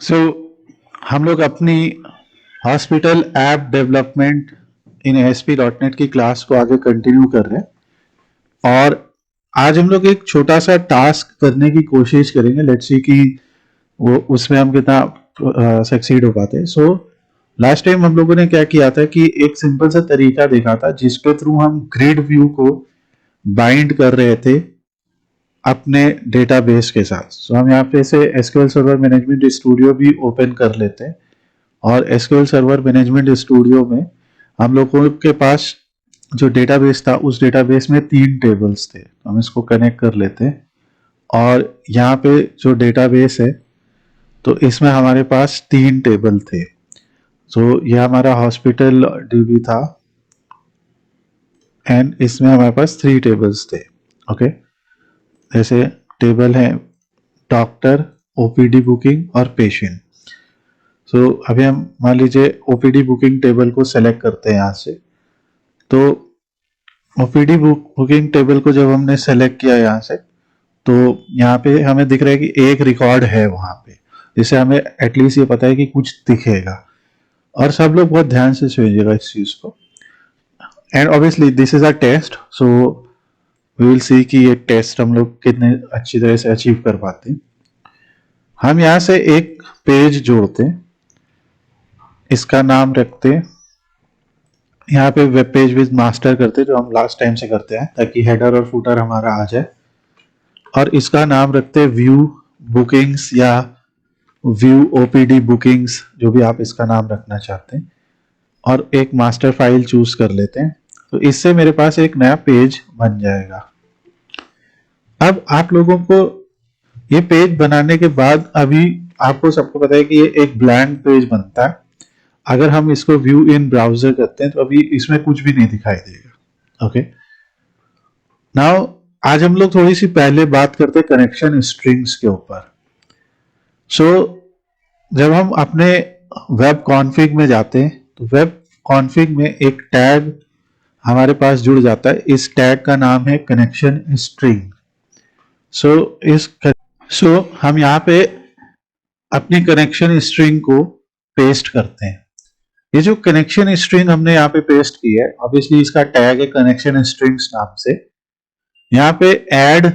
सो हम लोग अपनी hospital app development in ASP.NET की क्लास को आगे कंटिन्यू कर रहे हैं और आज हम लोग एक छोटा सा टास्क करने की कोशिश करेंगे। लेट्स सी कि वो उसमें हम कितना सक्सीड हो पाते हैं। सो लास्ट टाइम हम लोगों ने क्या किया था कि एक सिंपल सा तरीका देखा था जिसके थ्रू हम ग्रिड व्यू को बाइंड कर रहे थे अपने डेटाबेस के साथ। सो हम यहाँ पे से SQL सर्वर मैनेजमेंट स्टूडियो भी ओपन कर लेते हैं और SQL सर्वर मैनेजमेंट स्टूडियो में हम लोगों के पास जो डेटाबेस था उस डेटाबेस में 3 टेबल्स थे। हम इसको कनेक्ट कर लेते हैं और यहाँ पे जो डेटाबेस है तो इसमें हमारे पास 3 टेबल थे। सो ये हमारा हॉस्पिटल डीबी था एंड इसमें हमारे पास 3 टेबल्स थे। ओके, जैसे टेबल है डॉक्टर, OPD बुकिंग और पेशेंट। सो अभी हम मान लीजिए OPD बुकिंग टेबल को सेलेक्ट करते हैं यहाँ से। तो OPD बुकिंग टेबल को जब हमने सेलेक्ट किया यहाँ से तो यहाँ पे हमें दिख रहा है कि एक रिकॉर्ड है वहां पे, जिससे हमें एटलीस्ट ये पता है कि कुछ दिखेगा। और सब लोग बहुत ध्यान से सुनिएगा इस चीज को। And obviously this is a test, so we will see कि ये टेस्ट हम लोग कितने अच्छी तरह से अचीव कर पाते हैं। हम यहाँ से एक पेज जोड़ते हैं, इसका नाम रखते हैं यहाँ पे वेब पेज विद मास्टर करते हैं, जो हम लास्ट टाइम से करते हैं, ताकि हेडर और फुटर हमारा आ जाए। और इसका नाम रखते हैं व्यू बुकिंग्स या व्यू OPD बुकिंग्स, जो भी आप इसका नाम रखना चाहते हैं। और एक मास्टर फाइल चूज कर लेते हैं। तो इससे मेरे पास एक नया पेज बन जाएगा। अब आप लोगों को ये पेज बनाने के बाद अभी आपको सबको पता है कि ये एक ब्लैंक पेज बनता है। अगर हम इसको व्यू इन ब्राउजर करते हैं तो अभी इसमें कुछ भी नहीं दिखाई देगा। ओके, नाउ आज हम लोग थोड़ी सी पहले बात करते हैं कनेक्शन स्ट्रिंग्स के ऊपर। सो जब हम अपने वेब कॉन्फ़िग में जाते हैं तो वेब कॉन्फ़िग में एक टैग हमारे पास जुड़ जाता है। इस टैग का नाम है कनेक्शन स्ट्रिंग। सो हम यहाँ पे अपनी कनेक्शन स्ट्रिंग को पेस्ट करते हैं। ये जो कनेक्शन स्ट्रिंग हमने यहाँ पे पेस्ट की है, ऑब्वियसली इसका टैग है कनेक्शन स्ट्रिंग्स नाम से। यहाँ पे ऐड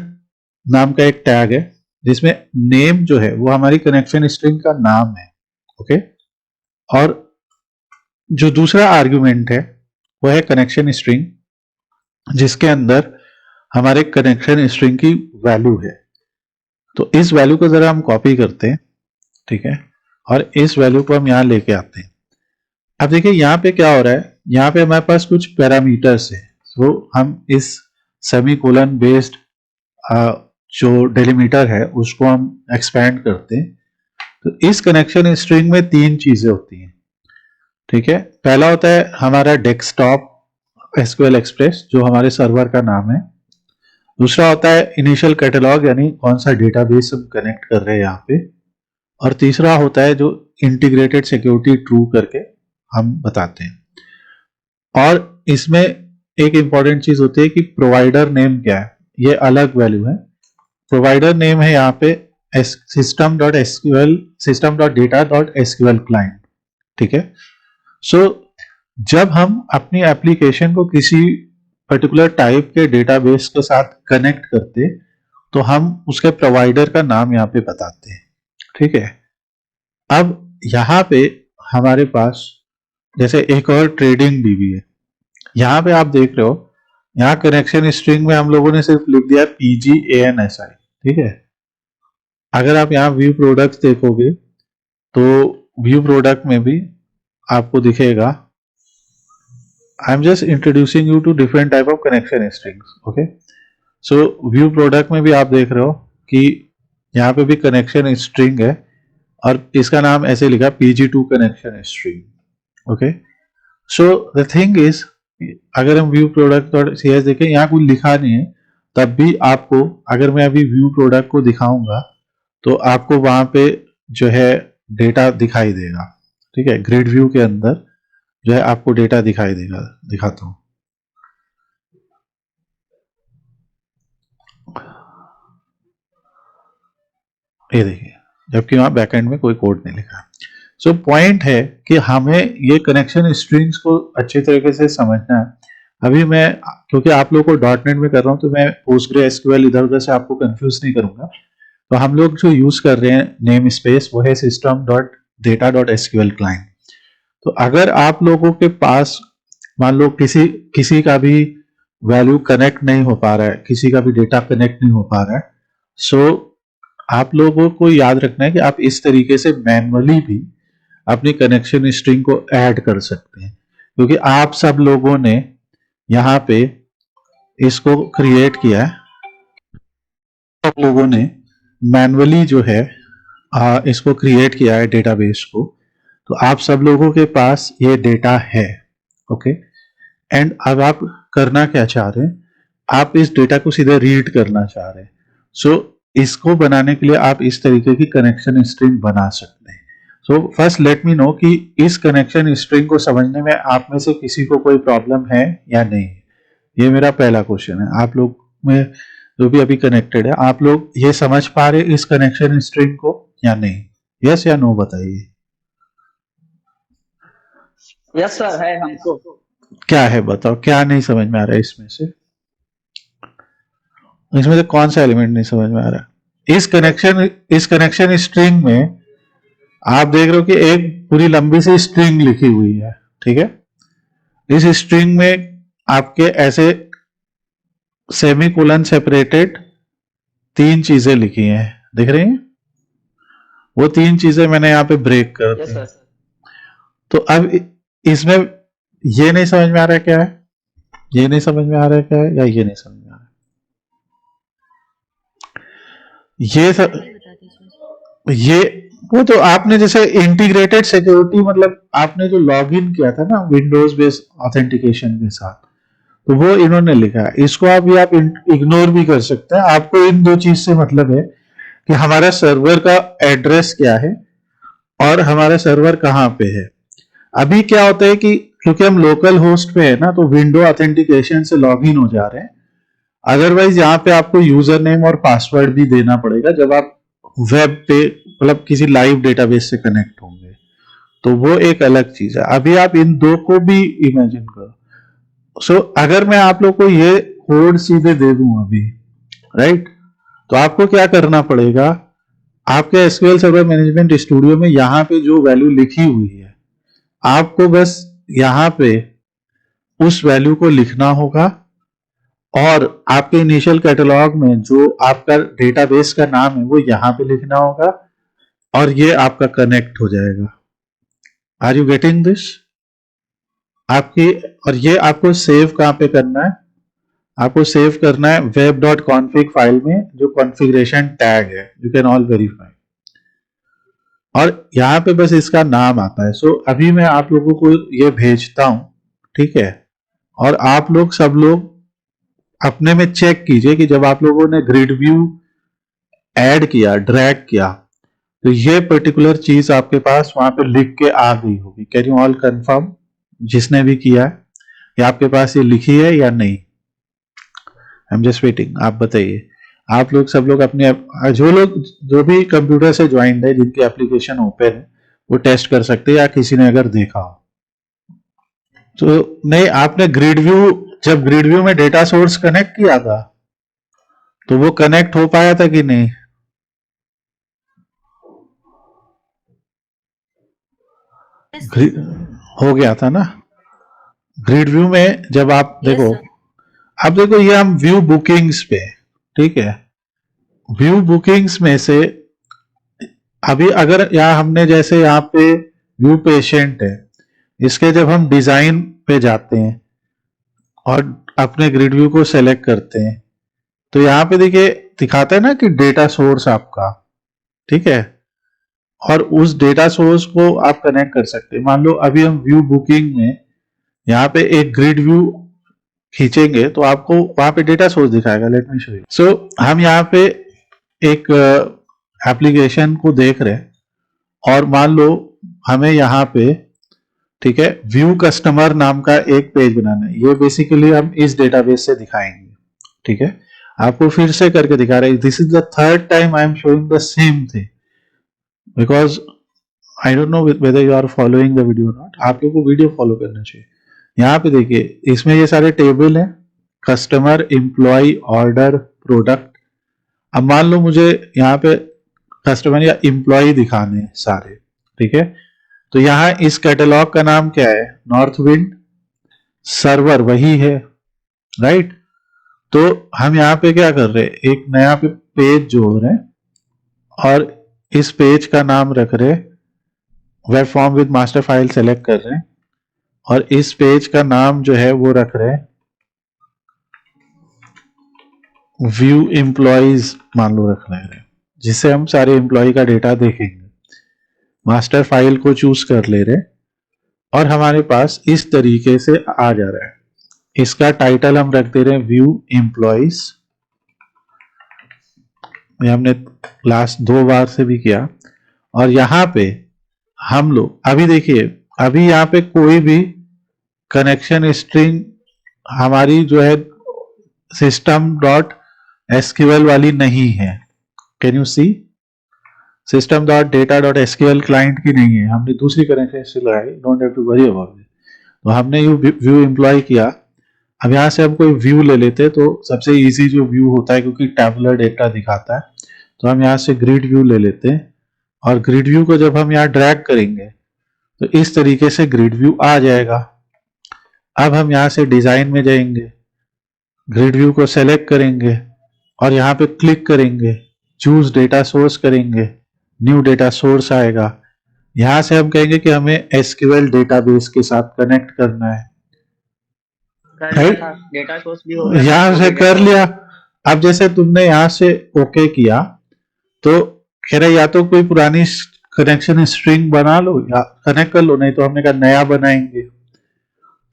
नाम का एक टैग है जिसमें नेम जो है वो हमारी कनेक्शन स्ट्रिंग का नाम है। ओके, और जो दूसरा आर्गुमेंट है वो है कनेक्शन स्ट्रिंग, जिसके अंदर हमारे कनेक्शन स्ट्रिंग की वैल्यू है। तो इस वैल्यू को जरा हम कॉपी करते हैं, ठीक है, और इस वैल्यू को हम यहाँ लेके आते हैं। अब देखिए यहाँ पे क्या हो रहा है, यहाँ पे हमारे पास कुछ पैरामीटर्स है। तो हम इस सेमी कोलन बेस्ड जो डेलीमीटर है उसको हम एक्सपेंड करते हैं। तो इस कनेक्शन स्ट्रिंग में 3 चीजें होती हैं, ठीक है। पहला होता है हमारा डेस्कटॉप SQL एक्सप्रेस, जो हमारे सर्वर का नाम है। दूसरा होता है इनिशियल कैटलॉग, यानी कौन सा डेटाबेस हम कनेक्ट कर रहे हैं यहाँ पे। और तीसरा होता है जो इंटीग्रेटेड सिक्योरिटी ट्रू करके हम बताते हैं। और इसमें एक इंपॉर्टेंट चीज होती है कि प्रोवाइडर नेम क्या है, ये अलग वैल्यू है। प्रोवाइडर नेम है यहाँ पे system.sql system.data.sql client, ठीक है। सो जब हम अपनी एप्लीकेशन को किसी पर्टिकुलर टाइप के डेटाबेस के साथ कनेक्ट करते तो हम उसके प्रोवाइडर का नाम यहाँ पे बताते हैं, ठीक है। अब यहाँ पे हमारे पास जैसे एक और ट्रेडिंग डीबी है, यहाँ पे आप देख रहे हो, यहाँ कनेक्शन स्ट्रिंग में हम लोगों ने सिर्फ लिख दिया PGANSI, ठीक है। अगर आप यहाँ व्यू प्रोडक्ट्स देखोगे तो व्यू प्रोडक्ट में भी आपको दिखेगा, I am just introducing you to different type of connection strings. Okay, so view product में भी आप देख रहे हो कि यहाँ पे भी कनेक्शन स्ट्रिंग है और इसका नाम ऐसे लिखा PG2 connection string. Okay, so the thing is, अगर हम व्यू प्रोडक्ट और CS देखें, यहाँ कुछ लिखा नहीं है, तब भी आपको, अगर मैं अभी व्यू प्रोडक्ट को दिखाऊंगा तो आपको वहां पे जो है डेटा दिखाई देगा, ठीक है। ग्रिड व्यू के अंदर जो है आपको डेटा दिखाई देगा, दिखाता हूं। ये देखिए, जबकि वहां बैकएंड में कोई कोड नहीं लिखा। सो पॉइंट है कि हमें ये कनेक्शन स्ट्रिंग्स को अच्छे तरीके से समझना है। अभी मैं, क्योंकि आप लोगों को डॉटनेट में कर रहा हूं, तो मैं PostgreSQL इधर उधर से आपको कंफ्यूज नहीं करूंगा। तो हम लोग जो यूज कर रहे हैं नेम स्पेस, वो है system.data.sql क्लाइंट। तो अगर आप लोगों के पास मान लो किसी का भी वैल्यू कनेक्ट नहीं हो पा रहा है, किसी का भी डेटा कनेक्ट नहीं हो पा रहा है, सो आप लोगों को याद रखना है कि आप इस तरीके से मैनुअली भी अपनी कनेक्शन स्ट्रिंग को ऐड कर सकते हैं, क्योंकि आप सब लोगों ने यहाँ पे इसको क्रिएट किया है। सब लोगों ने मैनुअली जो है इसको क्रिएट किया है डेटाबेस को। तो आप सब लोगों के पास ये डेटा है, ओके। एंड अब आप करना क्या चाह रहे हैं, आप इस डेटा को सीधे रीड करना चाह रहे हैं। सो इसको बनाने के लिए आप इस तरीके की कनेक्शन स्ट्रिंग बना सकते हैं। So first let me know कि इस कनेक्शन स्ट्रिंग को समझने में आप में से किसी को कोई प्रॉब्लम है या नहीं। ये मेरा पहला क्वेश्चन है। आप लोग में जो भी अभी कनेक्टेड है, आप लोग ये समझ पा रहे इस कनेक्शन स्ट्रिंग को या नहीं? यस या नो बताइए। यस सर, है हमको। क्या है बताओ, क्या नहीं समझ में आ रहा है इसमें से? इसमें से कौन सा एलिमेंट नहीं समझ में आ रहा है? इस कनेक्शन स्ट्रिंग में आप देख रहे हो कि एक पूरी लंबी सी स्ट्रिंग लिखी हुई है, ठीक है। इस स्ट्रिंग में आपके ऐसे सेमीकोलन सेपरेटेड 3 चीजें लिखी हैं, दिख रही हैं? वो 3 चीजें मैंने यहाँ पे ब्रेक कर दी। तो अब इसमें ये नहीं समझ में आ रहा है क्या है, ये नहीं समझ में आ रहा है क्या है, या ये नहीं समझ में आ रहा है? ये वो तो आपने जैसे इंटीग्रेटेड सिक्योरिटी, मतलब आपने जो लॉगिन किया था ना विंडोज बेस्ड ऑथेंटिकेशन के साथ, तो वो इन्होंने लिखा है। इसको आप इग्नोर भी कर सकते हैं। आपको इन 2 चीज से मतलब है कि हमारा सर्वर का एड्रेस क्या है और हमारा सर्वर कहाँ पे है। अभी क्या होता है कि क्योंकि हम लोकल होस्ट पे है ना, तो विंडो ऑथेंटिकेशन से लॉग इन हो जा रहे हैं। अदरवाइज यहाँ पे आपको यूजर नेम और पासवर्ड भी देना पड़ेगा जब आप वेब पे, मतलब किसी लाइव डेटाबेस से कनेक्ट होंगे, तो वो एक अलग चीज है। अभी आप इन 2 को भी इमेजिन करो। सो अगर मैं आप लोग को ये कोड सीधे दे दूं अभी, राइट, तो आपको क्या करना पड़ेगा, आपके एसक्यूएल सर्वर मैनेजमेंट स्टूडियो में यहाँ पे जो वैल्यू लिखी हुई है, आपको बस यहाँ पे उस वैल्यू को लिखना होगा और आपके इनिशियल कैटलॉग में जो आपका डेटाबेस का नाम है वो यहाँ पे लिखना होगा और ये आपका कनेक्ट हो जाएगा। Are you getting this? आपकी, और ये आपको सेव कहाँ पे करना है? आपको सेव करना है web.config फाइल में, जो कॉन्फ़िगरेशन टैग है, यू कैन ऑल वेरीफाई, और यहाँ पे बस इसका नाम आता है। सो अभी मैं आप लोगों को ये भेजता हूं, ठीक है। और आप लोग सब लोग अपने में चेक कीजिए कि जब आप लोगों ने ग्रिड व्यू ऐड किया, ड्रैग किया, तो ये पर्टिकुलर चीज आपके पास वहां पे लिख के आ गई होगी। कैन यू ऑल कंफर्म, जिसने भी किया है, कि आपके पास ये लिखी है या नहीं? आई एम जस्ट वेटिंग, आप बताइए। आप लोग सब लोग अपने, जो भी कंप्यूटर से ज्वाइंट है, जिनकी एप्लीकेशन ओपन है, वो टेस्ट कर सकते हैं, या किसी ने अगर देखा हो तो। नहीं, आपने ग्रिड व्यू, जब ग्रिड व्यू में डेटा सोर्स कनेक्ट किया था तो वो कनेक्ट हो पाया था कि नहीं? हो गया था ना ग्रिड व्यू में। जब आप देखो, अब देखो ये हम व्यू बुकिंग्स पे, ठीक है, व्यू बुकिंग्स में से अभी अगर यहाँ हमने जैसे यहाँ पे व्यू पेशेंट है, इसके जब हम डिजाइन पे जाते हैं और अपने ग्रिड व्यू को सेलेक्ट करते हैं, तो यहाँ पे देखिए दिखाता है ना कि डेटा सोर्स आपका, ठीक है, और उस डेटा सोर्स को आप कनेक्ट कर सकते हैं। मान लो अभी हम व्यू बुकिंग में यहाँ पे एक ग्रिड व्यू खींचेंगे तो आपको वहां पे डेटा सोर्स दिखाएगा। Let me show you. So हम यहाँ पे एक एप्लीकेशन को देख रहे हैं और मान लो हमें यहाँ पे, ठीक है, व्यू कस्टमर नाम का एक पेज बनाना है। ये बेसिकली हम इस डेटाबेस से दिखाएंगे, ठीक है। आपको फिर से करके दिखा रहे हैं। This is the 3rd time I am showing the same thing. Because I don't know whether you are following the video not, आप लोगों को वीडियो फॉलो करना चाहिए। यहाँ पे देखिए इसमें ये सारे टेबल हैं, कस्टमर, एम्प्लॉय, ऑर्डर, प्रोडक्ट। अब मान लो मुझे यहाँ पे कस्टमर या एम्प्लॉय दिखाने हैं सारे, ठीक है। तो यहाँ इस कैटलॉग का नाम क्या है, नॉर्थ विंड, सर्वर वही है, राइट। तो हम यहाँ पे क्या कर रहे हैं, एक नया पेज जोड़ रहे हैं और इस पेज का नाम रख रहे हैं web form with master file, select कर रहे हैं और इस पेज का नाम जो है वो रख रहे हैं व्यू एम्प्लॉइज मान लो रख रहे हैं, जिससे हम सारे एम्प्लॉय का डेटा देखेंगे। मास्टर फाइल को चूज कर ले रहे और हमारे पास इस तरीके से आ जा रहा है। इसका टाइटल हम रख दे रहे हैं व्यू एम्प्लॉइज, ये हमने लास्ट 2 बार से भी किया। और यहां पे हम लोग अभी देखिए, अभी यहाँ पे कोई भी कनेक्शन स्ट्रिंग हमारी जो है सिस्टम डॉट एसक्यूएल वाली नहीं है। Can you see, system dot data dot SQL client की नहीं है, हमने दूसरी कनेक्शन स्ट्रिंग लगाई, don't have to worry about it. तो हमने ये व्यू एम्प्लॉय किया। अब यहां से हम कोई व्यू ले लेते तो सबसे इजी जो व्यू होता है, क्योंकि टैबुलर डेटा दिखाता है, तो हम यहाँ से ग्रिड व्यू ले लेते हैं और ग्रिड व्यू को जब हम यहाँ ड्रैग करेंगे तो इस तरीके से ग्रिड व्यू आ जाएगा। अब हम यहाँ से डिजाइन में जाएंगे, ग्रिड व्यू को सेलेक्ट करेंगे और यहाँ पे क्लिक करेंगे, चूज डेटा सोर्स करेंगे, न्यू डेटा सोर्स आएगा। यहां से हम कहेंगे कि हमें एसक्यूएल डेटाबेस के साथ कनेक्ट करना है, राइट। डेटा सोर्स भी हो गया, यहां से कर लिया। अब जैसे तुमने यहां से ओके किया तो कह रहे या तो कोई पुरानी कनेक्शन स्ट्रिंग बना लो या कनेक्ट कर लो, नहीं तो हमने कहा नया बनाएंगे।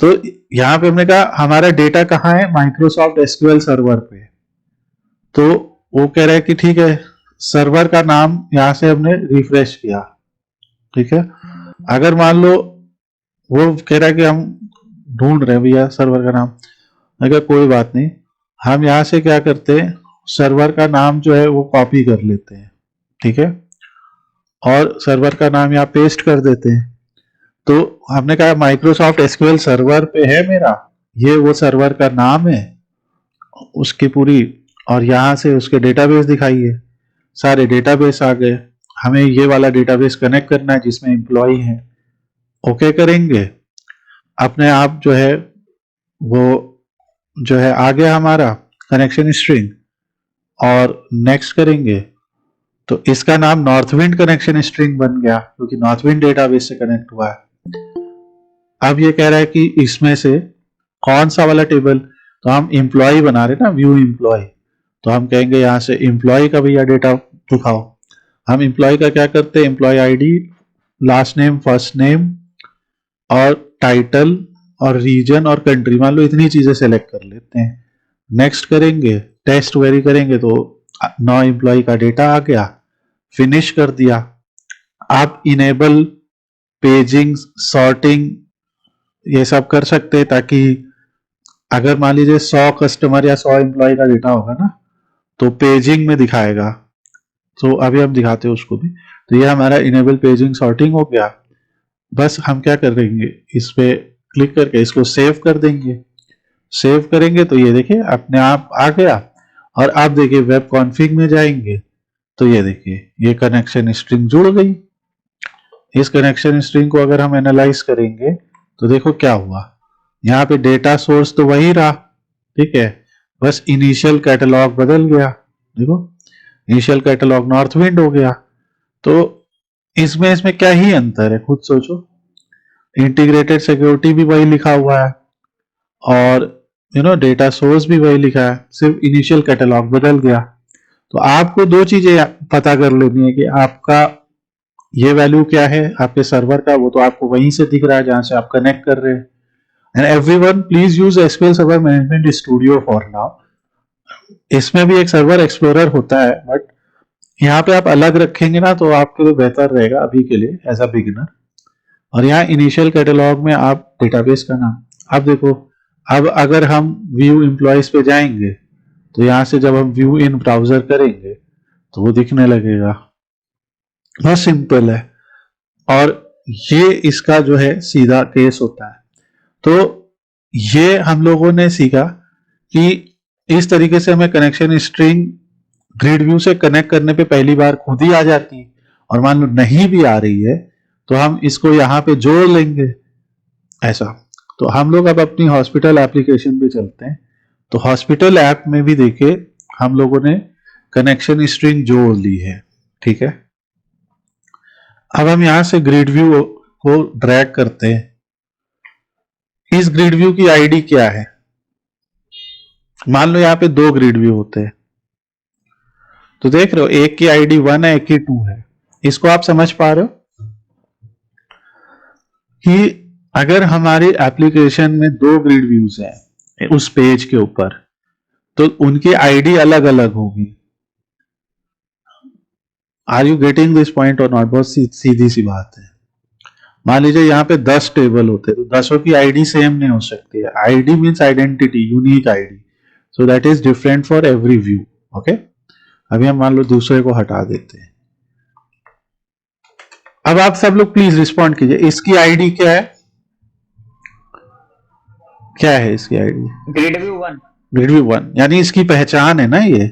तो यहां पे हमने कहा हमारा डेटा कहाँ है, माइक्रोसॉफ्ट एसक्यूएल सर्वर पे। तो वो कह रहा है कि ठीक है, सर्वर का नाम यहां से हमने रिफ्रेश किया, ठीक है। अगर मान लो वो कह रहा है कि हम ढूंढ रहे हैं भैया सर्वर का नाम, अगर कोई बात नहीं, हम यहां से क्या करते हैं, सर्वर का नाम जो है वो कॉपी कर लेते हैं, ठीक है, और सर्वर का नाम यहाँ पेस्ट कर देते हैं। तो हमने कहा माइक्रोसॉफ्ट एसक्यूएल सर्वर पे है मेरा, ये वो सर्वर का नाम है उसकी पूरी, और यहां से उसके डेटाबेस दिखाइए, सारे डेटाबेस आ गए। हमें ये वाला डेटाबेस कनेक्ट करना है जिसमें एम्प्लॉय है, ओके करेंगे, अपने आप जो है वो जो है आ गया हमारा कनेक्शन स्ट्रिंग। और नेक्स्ट करेंगे तो इसका नाम नॉर्थविंड कनेक्शन स्ट्रिंग बन गया, क्योंकि नॉर्थविंड डेटाबेस से कनेक्ट हुआ है। अब ये कह रहा है कि इसमें से कौन सा वाला टेबल, तो हम एम्प्लॉय बना रहे ना, व्यू एम्प्लॉय, तो हम कहेंगे यहां से एम्प्लॉय का भैया डेटा दिखाओ। हम एम्प्लॉय का क्या करते हैं, employ ID, last name, first name और टाइटल और रीजन और कंट्री, मान लो इतनी चीजें सेलेक्ट कर लेते हैं। नेक्स्ट करेंगे, टेस्ट वेरी करेंगे तो 9 एम्प्लॉय का डेटा आ गया, फिनिश कर दिया। आप इनेबल पेजिंग, सॉर्टिंग ये सब कर सकते हैं, ताकि अगर मान लीजिए 100 कस्टमर या 100 एम्प्लॉय का डेटा होगा ना, तो पेजिंग में दिखाएगा। तो अभी हम दिखाते हैं उसको भी। तो ये हमारा इनेबल पेजिंग सॉर्टिंग हो गया। बस हम क्या करेंगे, इस पे क्लिक करके इसको सेव कर देंगे। सेव करेंगे तो ये देखिए अपने आप आ गया। और आप देखिए वेब कॉन्फ़िग में जाएंगे तो ये देखिए ये कनेक्शन स्ट्रिंग जुड़ गई। इस कनेक्शन स्ट्रिंग को अगर हम एनालाइज करेंगे तो देखो क्या हुआ, यहाँ पे डेटा सोर्स तो वही रहा, ठीक है, बस इनिशियल कैटलॉग बदल गया। देखो इनिशियल कैटलॉग नॉर्थविंड हो गया। तो इसमें क्या ही अंतर है, खुद सोचो। इंटीग्रेटेड सिक्योरिटी भी वही लिखा हुआ है और डेटा सोर्स भी वही लिखा है, सिर्फ इनिशियल कैटलॉग बदल गया। तो आपको 2 चीजें पता कर लेनी है कि आपका ये वैल्यू क्या है आपके सर्वर का, वो तो आपको वहीं से दिख रहा है जहां से आप कनेक्ट कर रहे हैं। And everyone please use SQL server management studio for now. इसमें भी एक सर्वर एक्सप्लोरर होता है, बट यहाँ पे आप अलग रखेंगे ना तो आपके लिए बेहतर रहेगा अभी के लिए एज अ बिगिनर। और यहाँ इनिशियल कैटलॉग में आप डेटाबेस का नाम, अब देखो, अब अगर हम व्यू एम्प्लॉइज पे जाएंगे तो यहाँ से जब हम व्यू इन ब्राउजर करेंगे तो वो दिखने लगेगा, बहुत सिंपल है और ये इसका जो है सीधा केस होता है। तो ये हम लोगों ने सीखा कि इस तरीके से हमें कनेक्शन स्ट्रिंग ग्रिड व्यू से कनेक्ट करने पे पहली बार खुद ही आ जाती है, और मान लो नहीं भी आ रही है तो हम इसको यहां पे जोड़ लेंगे ऐसा। तो हम लोग अब अपनी हॉस्पिटल एप्लीकेशन पे चलते हैं। तो हॉस्पिटल ऐप में भी देखिए हम लोगों ने कनेक्शन स्ट्रिंग जोड़ ली है, ठीक है। अब हम यहां से ग्रिड व्यू को ड्रैग करते हैं। इस ग्रिड व्यू की आईडी क्या है? मान लो यहां पे 2 ग्रिड व्यू होते हैं, तो देख रहे हो एक की आईडी 1 है, एक की 2 है। इसको आप समझ पा रहे हो कि अगर हमारी एप्लीकेशन में 2 ग्रिड व्यूज हैं उस पेज के ऊपर, तो उनकी आईडी अलग अलग होगी। Are you getting this point और नॉट? बहुत सीधी सी बात है। मान लीजिए यहाँ पे 10 टेबल होते हैं, तो 10 की आईडी सेम नहीं हो सकती है। ID means identity, unique ID, so that is different for every view. Okay, अभी हम मान लो दूसरे को हटा देते हैं। अब आप सब लोग प्लीज रिस्पॉन्ड कीजिए, इसकी आईडी क्या है? क्या है इसकी ID? Grid view 1। Grid view 1, यानी इसकी पहचान है ना ये।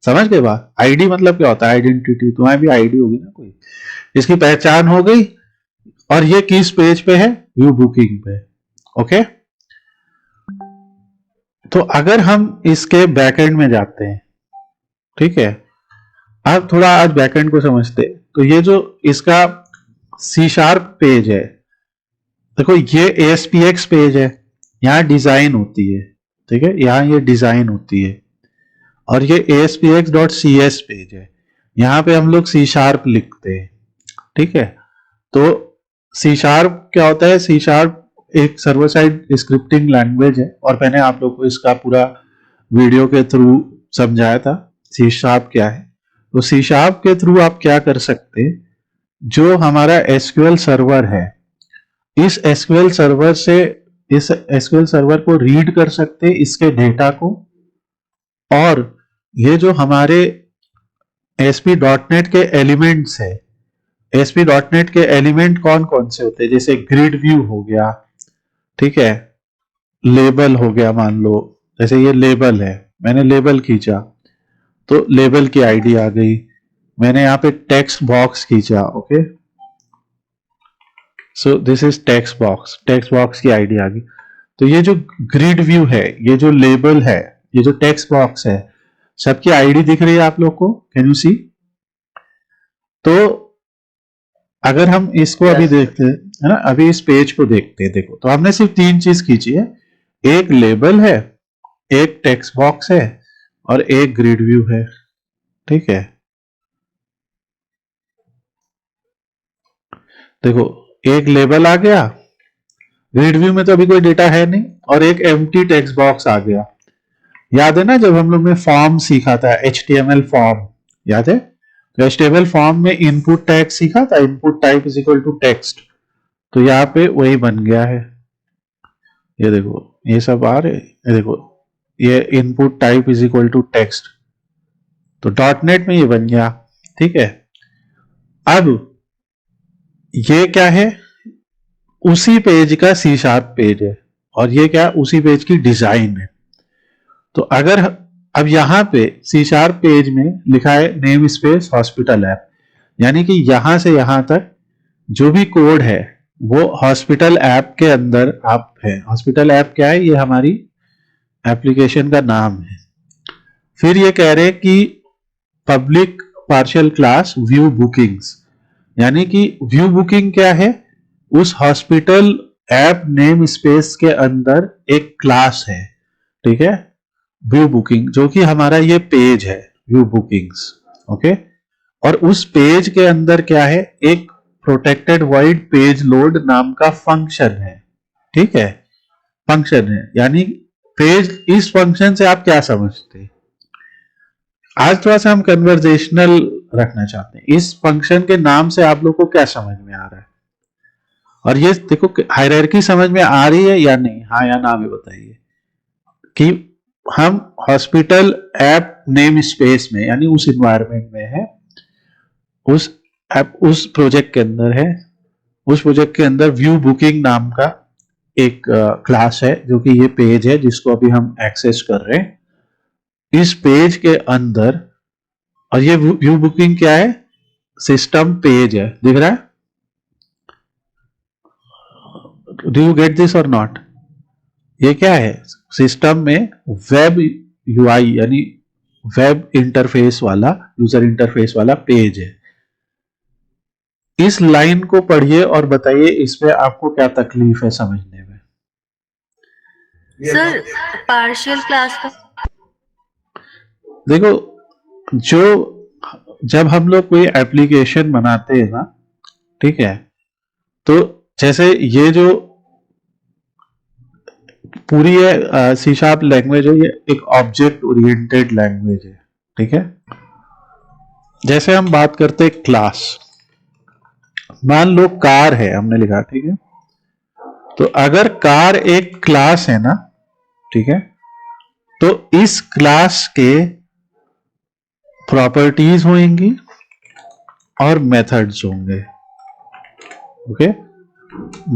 समझ गए बात? आईडी मतलब क्या होता है? आइडेंटिटी। तुम्हारी भी आईडी होगी ना कोई, इसकी पहचान हो गई। और ये किस पेज पे है? व्यू बुकिंग पे। ओके, तो अगर हम इसके बैकएंड में जाते हैं, ठीक है, अब थोड़ा आज बैकएंड को समझते हैं। तो ये जो इसका C# पेज है, देखो ये ASPX पेज है, यहां डिजाइन होती है, ठीक है, यहां ये डिजाइन होती है। और ये ASPX.CS पेज है, यहां पे हम लोग C# लिखते हैं, ठीक है। तो C# क्या होता है? C# एक सर्वर साइड स्क्रिप्टिंग लैंग्वेज है, और मैंने आप लोग को इसका पूरा वीडियो के थ्रू समझाया था C# क्या है। तो C# के थ्रू आप क्या कर सकते हैं, जो हमारा SQL सर्वर है, इस SQL सर्वर से इस SQL सर्वर को रीड कर सकते हैं, इसके डेटा को। और ये जो हमारे ASP.NET के एलिमेंट्स है, ASP.NET के एलिमेंट कौन कौन से होते हैं? जैसे ग्रिड व्यू हो गया, ठीक है, लेबल हो गया। मान लो जैसे ये लेबल है, मैंने लेबल खींचा तो लेबल की आईडी आ गई। मैंने यहाँ पे टेक्स्ट बॉक्स खींचा, okay, so this is text box, text box की आईडी आ गई। तो ये जो ग्रिड व्यू है, ये जो लेबल है, ये जो टेक्स्ट बॉक्स है, सबकी आईडी दिख रही है आप लोग को? कैन यू सी? तो अगर हम इसको अभी देखते हैं, है ना, अभी इस पेज को देखते हैं, देखो तो हमने सिर्फ 3 चीज खींची है। एक लेबल है, एक टेक्स्ट बॉक्स है, और एक ग्रिड व्यू है, ठीक है। देखो एक लेबल आ गया, ग्रिड व्यू में तो अभी कोई डेटा है नहीं, और एक एम्प्टी टेक्स्ट बॉक्स आ गया। याद है ना जब हम लोग ने फॉर्म सीखा था, HTML फॉर्म, याद है? तो HTML फॉर्म में इनपुट टैग सीखा था, input type is equal to text. तो यहाँ पे वही बन गया है। ये देखो ये सब आ रहे, ये देखो ये input type is equal to text. तो .NET में ये बन गया, ठीक है। अब ये क्या है? उसी पेज का C# पेज है, और ये क्या? उसी पेज की डिजाइन है। तो अगर अब यहां पे C# पेज में लिखा है नेम स्पेस हॉस्पिटल ऐप, यानी कि यहां से यहां तक जो भी कोड है वो हॉस्पिटल ऐप के अंदर आप है। हॉस्पिटल ऐप क्या है? ये हमारी एप्लीकेशन का नाम है। फिर ये कह रहे कि public partial class view bookings, यानी कि व्यू बुकिंग क्या है? उस हॉस्पिटल ऐप नेम स्पेस के अंदर एक क्लास है, ठीक है, व्यू बुकिंग, जो कि हमारा ये पेज है व्यू बुकिंग्स, ओके। और उस पेज के अंदर क्या है? एक प्रोटेक्टेड वॉइड पेज लोड नाम का फंक्शन है, ठीक है, फंक्शन है। यानी पेज, इस फंक्शन से आप क्या समझते हैं? आज थोड़ा सा हम कन्वर्जेशनल रखना चाहते हैं। इस फंक्शन के नाम से आप लोग को क्या समझ में आ रहा है? और ये देखो हायरार्की समझ में आ रही है या नहीं? हाँ या ना में बताइए कि हम हॉस्पिटल ऐप नेम स्पेस में, यानी उस इन्वायरमेंट में है, उस ऐप उस प्रोजेक्ट के अंदर है। उस प्रोजेक्ट के अंदर व्यू बुकिंग नाम का एक क्लास है, जो कि ये पेज है जिसको अभी हम एक्सेस कर रहे हैं। इस पेज के अंदर, और ये व्यू बुकिंग क्या है, सिस्टम पेज है, दिख रहा है? डू यू गेट दिस और नॉट? ये क्या है, सिस्टम में वेब यूआई यानी वेब इंटरफेस वाला, यूजर इंटरफेस वाला पेज है। इस लाइन को पढ़िए और बताइए इसमें आपको क्या तकलीफ है समझने में। सर पार्शियल क्लास का देखो, जब हम लोग कोई एप्लीकेशन बनाते हैं ना, ठीक है, तो जैसे ये जो पूरी है सी शार्प लैंग्वेज है, ये एक ऑब्जेक्ट ओरिएंटेड लैंग्वेज है, ठीक है। जैसे हम बात करते हैं क्लास, मान लो कार है, हमने लिखा, ठीक है। तो अगर कार एक क्लास है ना, ठीक है, तो इस क्लास के प्रॉपर्टीज होंगी और मेथड्स होंगे। ओके,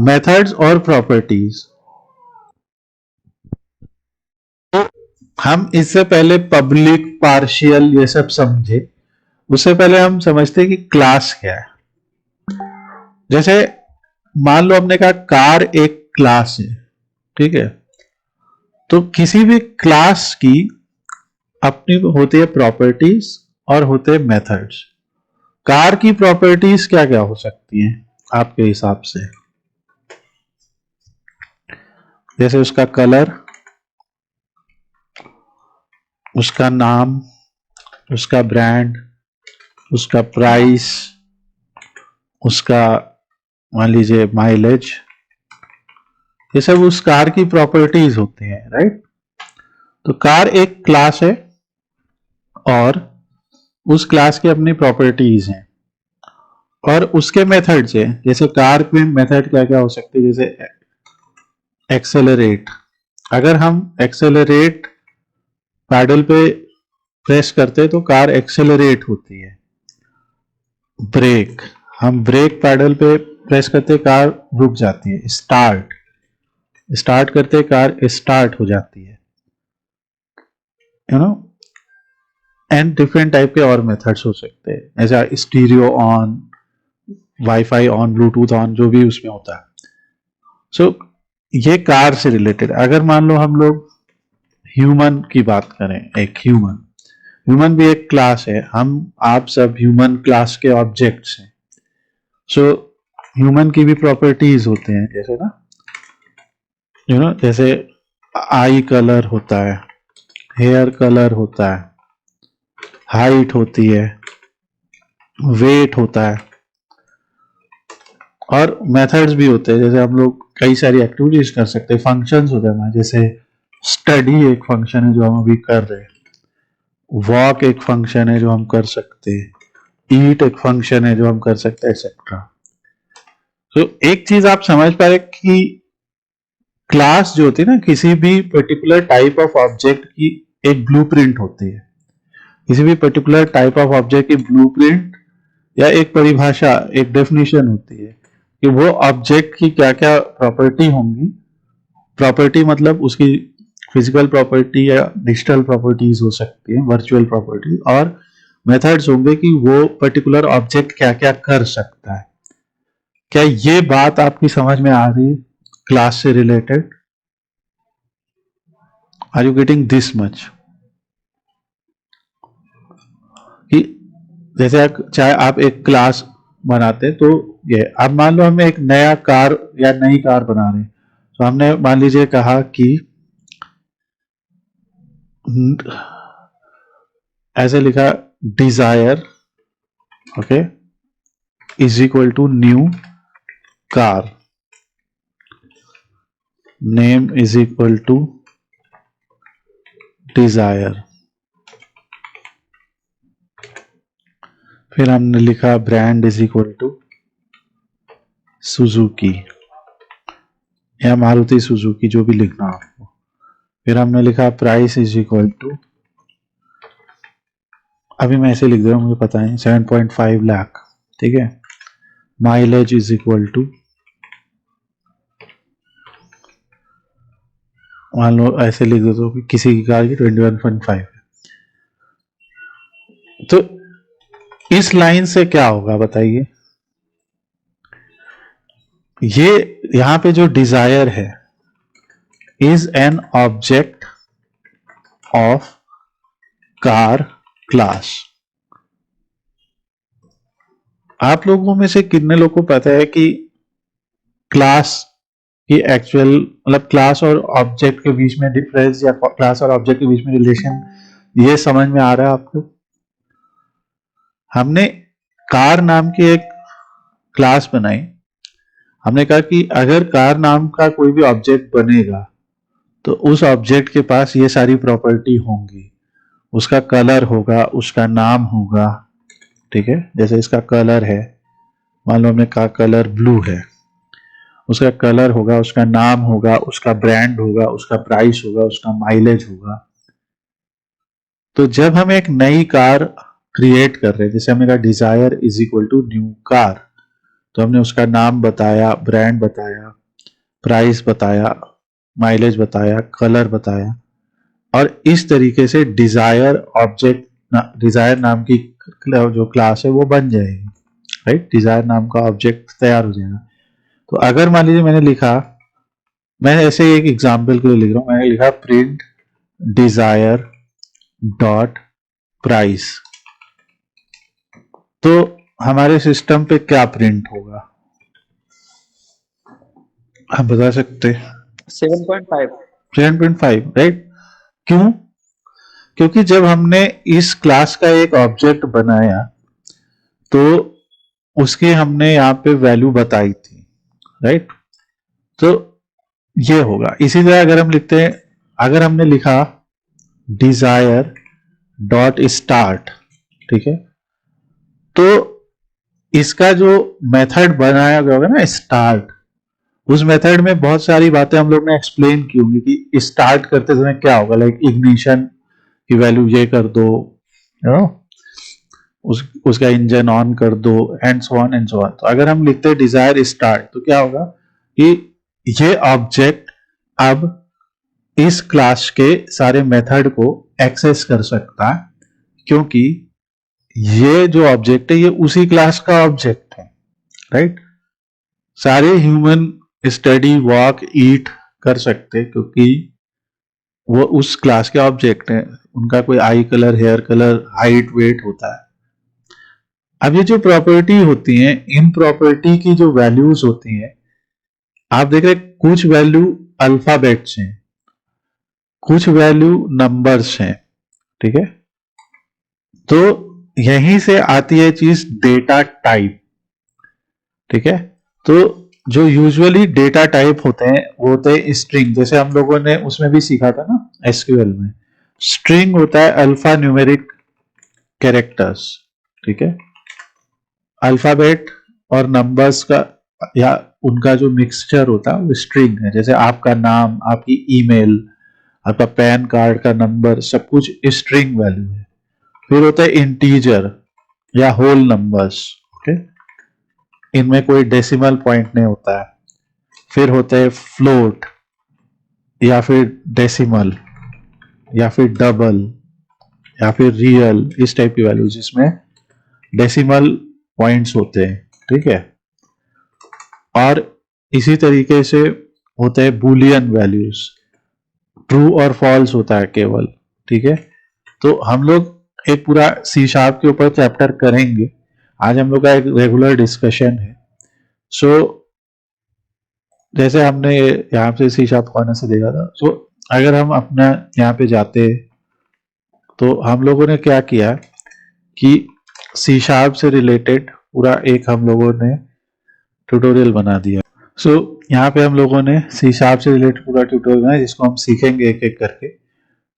मेथड्स और प्रॉपर्टीज। हम इससे पहले पब्लिक, पार्शियल, ये सब समझे, उससे पहले हम समझते हैं कि क्लास क्या है। जैसे मान लो हमने कहा कार एक क्लास है, ठीक है, तो किसी भी क्लास की अपनी होती है प्रॉपर्टीज और होते हैं मेथड्स। कार की प्रॉपर्टीज क्या क्या हो सकती हैं आपके हिसाब से? जैसे उसका कलर, उसका नाम, उसका ब्रांड, उसका प्राइस, उसका मान लीजिए माइलेज, ये सब उस कार की प्रॉपर्टीज होती हैं, राइट। तो कार एक क्लास है और उस क्लास की अपनी प्रॉपर्टीज हैं और उसके मेथड्स हैं। जैसे कार के मेथड क्या क्या हो सकते हैं, जैसे एक्सेलरेट, अगर हम एक्सेलरेट पैडल पे प्रेस करते हैं तो कार एक्सेलरेट होती है। ब्रेक, हम ब्रेक पैडल पे प्रेस करते कार रुक जाती है। स्टार्ट, स्टार्ट करते कार स्टार्ट हो जाती है, you know. And different type के और मेथड्स हो सकते हैं, ऐसा stereo on, wifi on, Bluetooth on, जो भी उसमें होता है। सो ये कार से रिलेटेड। अगर मान लो हम लोग ह्यूमन की बात करें, एक ह्यूमन, ह्यूमन भी एक क्लास है, हम आप सब ह्यूमन क्लास के ऑब्जेक्ट्स हैं। सो ह्यूमन की भी प्रॉपर्टीज होते हैं, जैसे ना, यू नो, जैसे आई कलर होता है, हेयर कलर होता है, हाइट होती है, वेट होता है, और मेथड्स भी होते हैं। जैसे हम लोग कई सारी एक्टिविटीज कर सकते हैं, फंक्शंस होते हैं, जैसे स्टडी एक फंक्शन है जो हम अभी कर रहे हैं, वॉक एक फंक्शन है जो हम कर सकते हैं, ईट एक फंक्शन है जो हम कर सकते हैं, एक्सेट्रा। तो एक चीज आप समझ पा रहे कि क्लास जो होती है ना, किसी भी पर्टिकुलर टाइप ऑफ ऑब्जेक्ट की एक ब्लूप्रिंट होती है। किसी भी पर्टिकुलर टाइप ऑफ ऑब्जेक्ट की ब्लूप्रिंट या एक परिभाषा, एक डेफिनेशन होती है कि वो ऑब्जेक्ट की क्या क्या प्रॉपर्टी होंगी। प्रॉपर्टी मतलब उसकी फिजिकल प्रॉपर्टी या डिजिटल प्रॉपर्टीज हो सकती है, वर्चुअल प्रॉपर्टी, और मेथड्स होंगे कि वो पर्टिकुलर ऑब्जेक्ट क्या क्या कर सकता है। क्या ये बात आपकी समझ में आ रही है क्लास से related? Are you getting this much? कि जैसे चाहे आप एक क्लास बनाते तो ये, अब मान लो हम एक नया कार या नई कार बना रहे हैं, तो हमने मान लीजिए कहा कि ऐसे लिखा Dzire, okay, is equal to new car, name is equal to Dzire. फिर हमने लिखा brand is equal to Suzuki या मारुति सुजुकी, जो भी लिखना आपको। फिर हमने लिखा प्राइस इज इक्वल टू, अभी मैं ऐसे लिख दे रहा हूँ, मुझे पता है, 7.5 लाख, ठीक है, माइलेज इज इक्वल टू, मान लो ऐसे लिख दो तो कि किसी की कार की 21.5 है। तो इस लाइन से क्या होगा बताइए, ये यहां पे जो डिजायर है is an object of car class. आप लोगों में से कितने लोगों को पता है कि क्लास की एक्चुअल मतलब क्लास और ऑब्जेक्ट के बीच में डिफरेंस या क्लास और ऑब्जेक्ट के बीच में रिलेशन ये समझ में आ रहा है आपको? हमने कार नाम की एक क्लास बनाई, हमने कहा कि अगर कार नाम का कोई भी ऑब्जेक्ट बनेगा तो उस ऑब्जेक्ट के पास ये सारी प्रॉपर्टी होंगी, उसका कलर होगा, उसका नाम होगा, ठीक है, जैसे इसका कलर है, मान लो हमने कहा कलर ब्लू है, उसका कलर होगा, उसका नाम होगा, उसका ब्रांड होगा, उसका प्राइस होगा, उसका माइलेज होगा। तो जब हम एक नई कार क्रिएट कर रहे हैं, जैसे हमने कहा Dzire is equal to new car, तो हमने उसका नाम बताया, ब्रांड बताया, प्राइस बताया, माइलेज बताया, कलर बताया, और इस तरीके से डिजायर ऑब्जेक्ट, डिजायर नाम की जो क्लास है वो बन जाएगी, राइट, डिजायर नाम का ऑब्जेक्ट तैयार हो जाएगा। तो अगर मान लीजिए मैंने लिखा, मैं ऐसे एक एग्जाम्पल के लिए लिख रहा हूं, मैंने लिखा प्रिंट डिजायर डॉट प्राइस, तो हमारे सिस्टम पे क्या प्रिंट होगा आप बता सकते? 7.5। 7.5, राइट। क्यों? क्योंकि जब हमने इस क्लास का एक ऑब्जेक्ट बनाया तो उसके हमने यहाँ पे वैल्यू बताई थी, राइट, तो ये होगा। इसी तरह अगर हम लिखते हैं, अगर हमने लिखा डिजायर डॉट स्टार्ट, ठीक है, तो इसका जो मेथड बनाया गया होगा ना स्टार्ट, उस मेथड में बहुत सारी बातें हम लोग ने एक्सप्लेन की होंगी कि स्टार्ट करते समय क्या होगा, लाइक इग्निशन की वैल्यू ये कर दो, यू नो, उसका इंजन ऑन कर दो, and so on and so on. तो अगर हम लिखते हैं डिजायर स्टार्ट, तो क्या होगा कि ये ऑब्जेक्ट अब इस क्लास के सारे मेथड को एक्सेस कर सकता है, क्योंकि ये जो ऑब्जेक्ट है ये उसी क्लास का ऑब्जेक्ट है, राइट। सारे ह्यूमन स्टडी, वॉक, ईट कर सकते क्योंकि वो उस क्लास के ऑब्जेक्ट हैं, उनका कोई eye colour, hair colour, height, weight होता है। अब ये जो प्रॉपर्टी होती हैं, इन प्रॉपर्टी की जो वैल्यूज होती हैं, आप देख रहे हैं कुछ वैल्यू अल्फाबेट्स हैं, कुछ वैल्यू नंबर्स हैं, ठीक है। तो यहीं से आती है चीज डेटा टाइप, ठीक है। तो जो यूजुअली डेटा टाइप होते हैं वो होते हैं स्ट्रिंग, जैसे हम लोगों ने उसमें भी सीखा था ना एसक्यूएल में, स्ट्रिंग होता है अल्फा न्यूमेरिक कैरेक्टर्स, ठीक है। अल्फाबेट और नंबर्स का या उनका जो मिक्सचर होता है वो स्ट्रिंग है, जैसे आपका नाम, आपकी ईमेल, आपका पैन कार्ड का नंबर, सब कुछ स्ट्रिंग वैल्यू है। फिर होता है इंटीजर या होल नंबर्स, ओके, इनमें कोई डेसिमल पॉइंट नहीं होता है। फिर होता है फ्लोट या फिर डेसिमल या फिर डबल या फिर रियल, इस टाइप की वैल्यू जिसमें डेसिमल पॉइंट्स होते हैं, ठीक है। और इसी तरीके से होते हैं बुलियन वैल्यूज, ट्रू और फॉल्स होता है केवल, ठीक है। तो हम लोग एक पूरा सी शार्प के ऊपर चैप्टर करेंगे, आज हम लोग का एक रेगुलर डिस्कशन है। सो जैसे हमने यहाँ पे सी शार्प कॉर्नर से देखा था, सो अगर हम अपना यहाँ पे जाते तो हम लोगों ने क्या किया कि सी शार्प से रिलेटेड पूरा एक हम लोगों ने ट्यूटोरियल बना दिया। सो यहाँ पे हम लोगों ने सी शार्प से रिलेटेड पूरा ट्यूटोरियल बनाया जिसको हम सीखेंगे एक एक करके,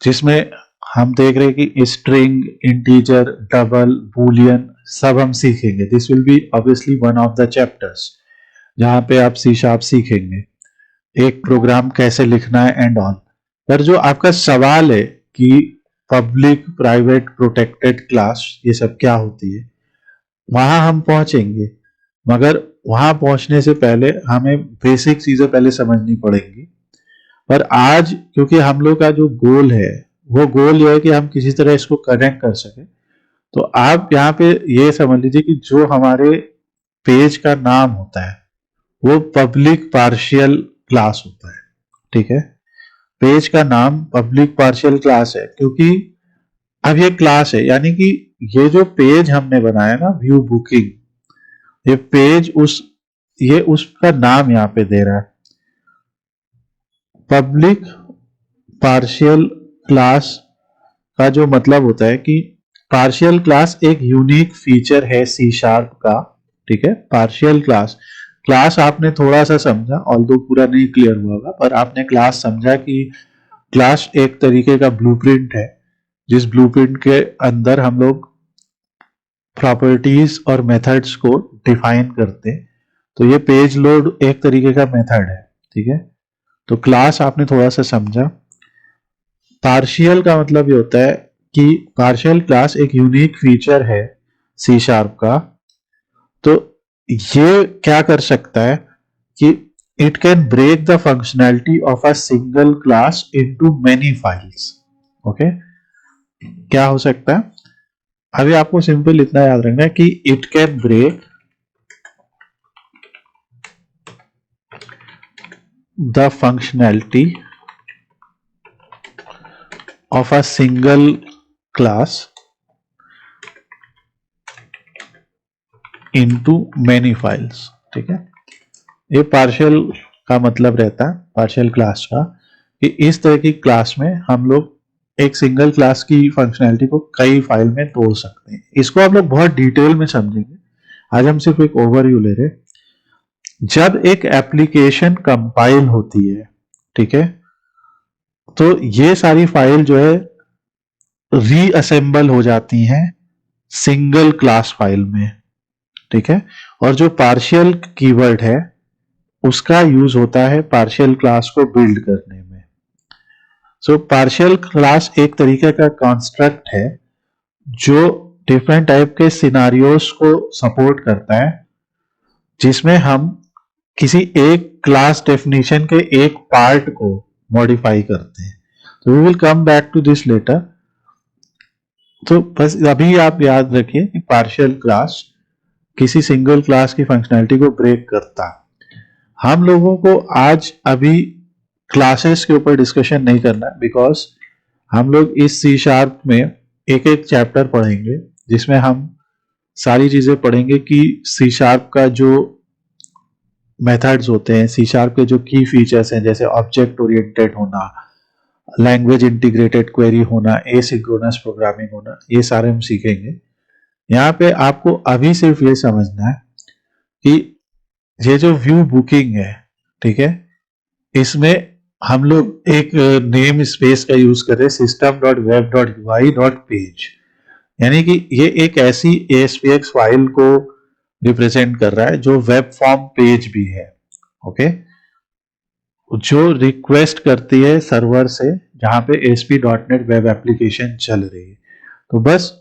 जिसमें हम देख रहे हैं कि स्ट्रिंग, इंटीजर, डबल, बूलियन सब हम सीखेंगे। This will be obviously one of the chapters जहाँ पे आप सी शार्प सीखेंगे, एक प्रोग्राम कैसे लिखना है एंड ऑन। पर जो आपका सवाल है कि पब्लिक, प्राइवेट, प्रोटेक्टेड क्लास ये सब क्या होती है, वहां हम पहुंचेंगे, मगर वहां पहुंचने से पहले हमें बेसिक चीजें पहले समझनी पड़ेंगी। पर आज क्योंकि हम लोग का जो गोल है, वो गोल ये है कि हम किसी तरह इसको कनेक्ट कर सके, तो आप यहाँ पे ये समझ लीजिए कि जो हमारे पेज का नाम होता है वो पब्लिक पार्शियल क्लास होता है। ठीक है, पेज का नाम पब्लिक पार्शियल क्लास है क्योंकि अब ये क्लास है, यानी कि ये जो पेज हमने बनाया ना, व्यू बुकिंग, ये पेज ये उसका नाम यहाँ पे दे रहा है पब्लिक पार्शियल क्लास। का जो मतलब होता है कि पार्शियल क्लास एक यूनिक फीचर है सी शार्प का। ठीक है, पार्शियल क्लास, क्लास आपने थोड़ा सा समझा, ऑल्दो पूरा नहीं क्लियर हुआ होगा, पर आपने क्लास समझा कि क्लास एक तरीके का ब्लूप्रिंट है, जिस ब्लूप्रिंट के अंदर हम लोग प्रॉपर्टीज और मेथड्स को डिफाइन करते हैं। तो ये पेज लोड एक तरीके का मेथड है। ठीक है, तो क्लास आपने थोड़ा सा समझा। पार्शियल का मतलब ये होता है कि पार्शियल क्लास एक यूनिक फीचर है सी शार्प का। तो ये क्या कर सकता है कि it can break the functionality of a single class into many files. Okay, क्या हो सकता है? अभी आपको सिंपल इतना याद रखना है कि it can break the functionality of a single class into many files। ठीक है, ये पार्शियल का मतलब रहता है, पार्शियल क्लास का, कि इस तरह की क्लास में हम लोग एक सिंगल क्लास की फंक्शनैलिटी को कई फाइल में तोड़ सकते हैं। इसको आप लोग बहुत डिटेल में समझेंगे, आज हम सिर्फ एक ओवरव्यू ले रहे। जब एक एप्लीकेशन कंपाइल होती है, ठीक है, तो ये सारी फाइल जो है रीअसेंबल हो जाती हैं सिंगल क्लास फाइल में। ठीक है, और जो पार्शियल कीवर्ड है उसका यूज होता है पार्शियल क्लास को बिल्ड करने में। सो पार्शियल क्लास एक तरीके का कॉन्स्ट्रक्ट है जो डिफरेंट टाइप के सिनारियोस को सपोर्ट करता है, जिसमें हम किसी एक क्लास डेफिनेशन के एक पार्ट को मॉडिफाई करते हैं। तो we will come back to this later. तो बस अभी आप याद रखिए कि पार्शियल क्लास किसी सिंगल क्लास की फंक्शनैलिटी को ब्रेक करता है। हम लोगों को आज अभी क्लासेस के ऊपर डिस्कशन नहीं करना, बिकॉज हम लोग इस सी शार्प में एक एक चैप्टर पढ़ेंगे जिसमें हम सारी चीजें पढ़ेंगे कि सी शार्प का जो मेथड्स होते हैं, सी शार्प के जो की फीचर्स हैं, जैसे ऑब्जेक्ट ओरिएंटेड होना, लैंग्वेज इंटीग्रेटेड क्वेरी होना, एसिंक्रोनस प्रोग्रामिंग होना, ये सारे हम सीखेंगे। यहाँ पे आपको अभी सिर्फ ये समझना है कि ये जो व्यू बुकिंग है, ठीक है, इसमें हम लोग एक नेम स्पेस का यूज कर रहे हैं, system.web.ui.page, यानी कि ये एक ऐसी ASPX फाइल को रिप्रेजेंट कर रहा है जो वेब फॉर्म पेज भी है। ओके, जो रिक्वेस्ट करती है सर्वर से जहां पे ASP.NET वेब एप्लीकेशन चल रही है। तो बस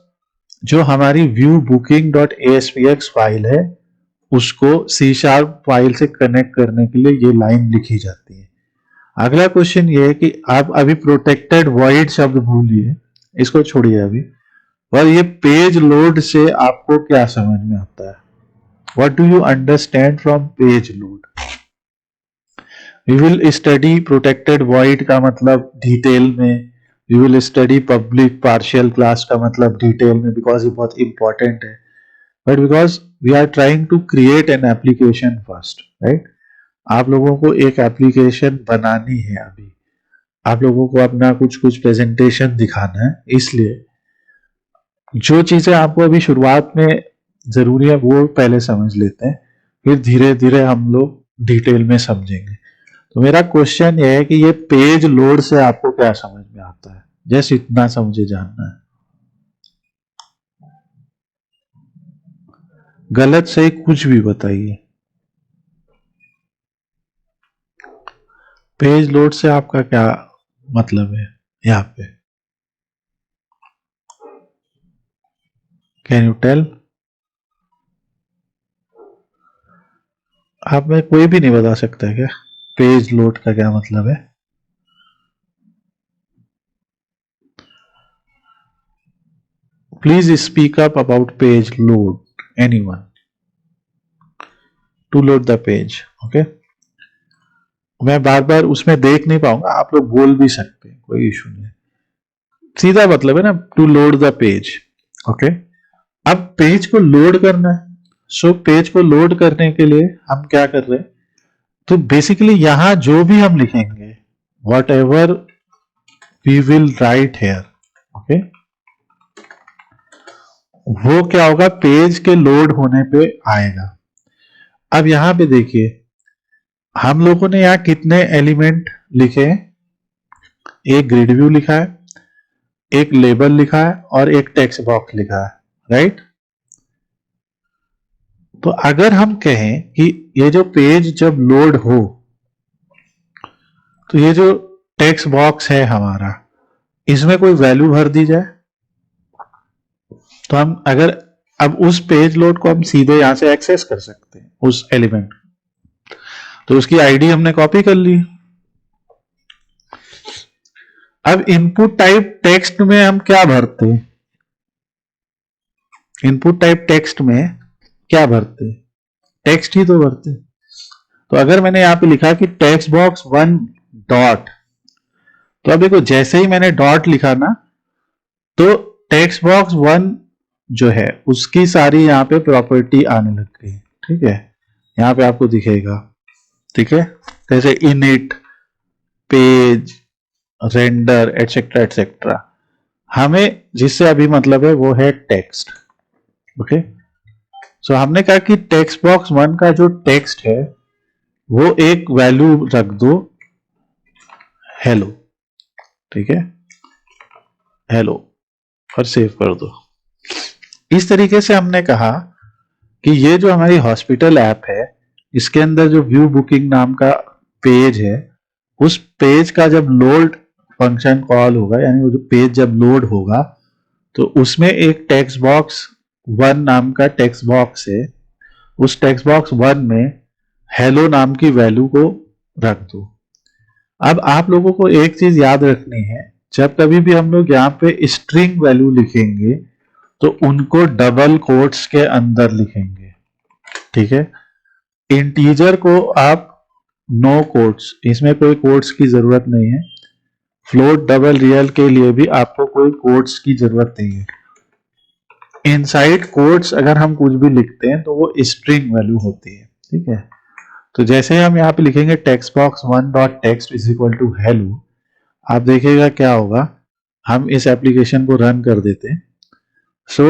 जो हमारी view booking dot ASPX file है उसको सी शार्प फाइल से कनेक्ट करने के लिए ये लाइन लिखी जाती है। अगला क्वेश्चन ये है कि आप अभी प्रोटेक्टेड वॉइड शब्द भूलिए, इसको छोड़िए अभी, और ये पेज लोड से आपको क्या समझ में आता है? What do you understand from page load? We will study protected void का मतलब डिटेल में, we will study public partial class का मतलब डिटेल में, बिकॉज ये बहुत इंपॉर्टेंट है। But because we are trying to create an application first, right? आप लोगों को एक एप्लीकेशन बनानी है, अभी आप लोगों को अपना कुछ कुछ प्रेजेंटेशन दिखाना है, इसलिए जो चीजें आपको अभी शुरुआत में जरूरी है वो पहले समझ लेते हैं, फिर धीरे धीरे हम लोग डिटेल में समझेंगे। तो मेरा क्वेश्चन ये है कि ये पेज लोड से आपको क्या समझ में आता है? जस्ट इतना सा मुझे जानना है। गलत सही कुछ भी बताइए। पेज लोड से आपका क्या मतलब है यहाँ पे? Can you tell? आप में कोई भी नहीं बता सकता है क्या पेज लोड का क्या मतलब है? Please speak up about page load, anyone, to load the page. Okay, मैं बार बार उसमें देख नहीं पाऊंगा, आप लोग बोल भी सकते हैं, कोई इशू नहीं है। सीधा मतलब है ना, to load the page. Okay, अब पेज को लोड करना है। सो पेज को लोड करने के लिए हम क्या कर रहे हैं, तो बेसिकली यहां जो भी हम लिखेंगे, whatever we will write here, okay, वो क्या होगा, पेज के लोड होने पे आएगा। अब यहां पे देखिए, हम लोगों ने यहां कितने एलिमेंट लिखे हैं? एक ग्रिड व्यू लिखा है, एक लेबल लिखा है और एक टेक्स्ट बॉक्स लिखा है, राइट? तो अगर हम कहें कि ये जो पेज जब लोड हो, तो ये जो टेक्स्ट बॉक्स है हमारा, इसमें कोई वैल्यू भर दी जाए, तो हम अगर अब उस पेज लोड को हम सीधे यहां से एक्सेस कर सकते हैं उस एलिमेंट, तो उसकी आईडी हमने कॉपी कर ली। अब इनपुट टाइप टेक्स्ट में हम क्या भरते हैं? इनपुट टाइप टेक्स्ट में क्या भरते हैं? टेक्स्ट ही तो भरते हैं। तो अगर मैंने यहां पे लिखा कि टेक्स्ट बॉक्स वन डॉट, तो अब देखो जैसे ही मैंने डॉट लिखा ना, तो टेक्स्ट बॉक्स वन जो है उसकी सारी यहां पे प्रॉपर्टी आने लग गई। ठीक है, यहां पे आपको दिखेगा। ठीक है, जैसे init, page, render, etcetera etcetera. हमें जिससे अभी मतलब है वो है टेक्स्ट। ओके, सो हमने कहा कि टेक्स्ट बॉक्स वन का जो टेक्स्ट है वो एक वैल्यू रख दो, हेलो। ठीक है, हेलो, और सेव कर दो। इस तरीके से हमने कहा कि ये जो हमारी हॉस्पिटल ऐप है, इसके अंदर जो व्यू बुकिंग नाम का पेज है, उस पेज का जब लोड फंक्शन कॉल होगा, यानी वो जो पेज जब लोड होगा, तो उसमें एक टेक्स्ट बॉक्स वन नाम का टेक्स्ट बॉक्स है। उस टेक्स्ट बॉक्स वन में हेलो नाम की वैल्यू को रख दो। अब आप लोगों को एक चीज याद रखनी है, जब कभी भी हम लोग यहाँ पे स्ट्रिंग वैल्यू लिखेंगे तो उनको डबल कोट्स के अंदर लिखेंगे। ठीक है, इंटीजर को आप नो कोट्स, इसमें कोई कोट्स की जरूरत नहीं है। फ्लोट, डबल, रियल के लिए भी आपको कोई कोट्स की जरूरत नहीं है। इनसाइड कोट्स अगर हम कुछ भी लिखते हैं तो वो स्ट्रिंग वैल्यू होती है। ठीक है, तो जैसे हम यहाँ पे लिखेंगे text box one dot text is equal to hello, आप देखिएगा क्या होगा। हम इस एप्लीकेशन को रन कर देते हैं। सो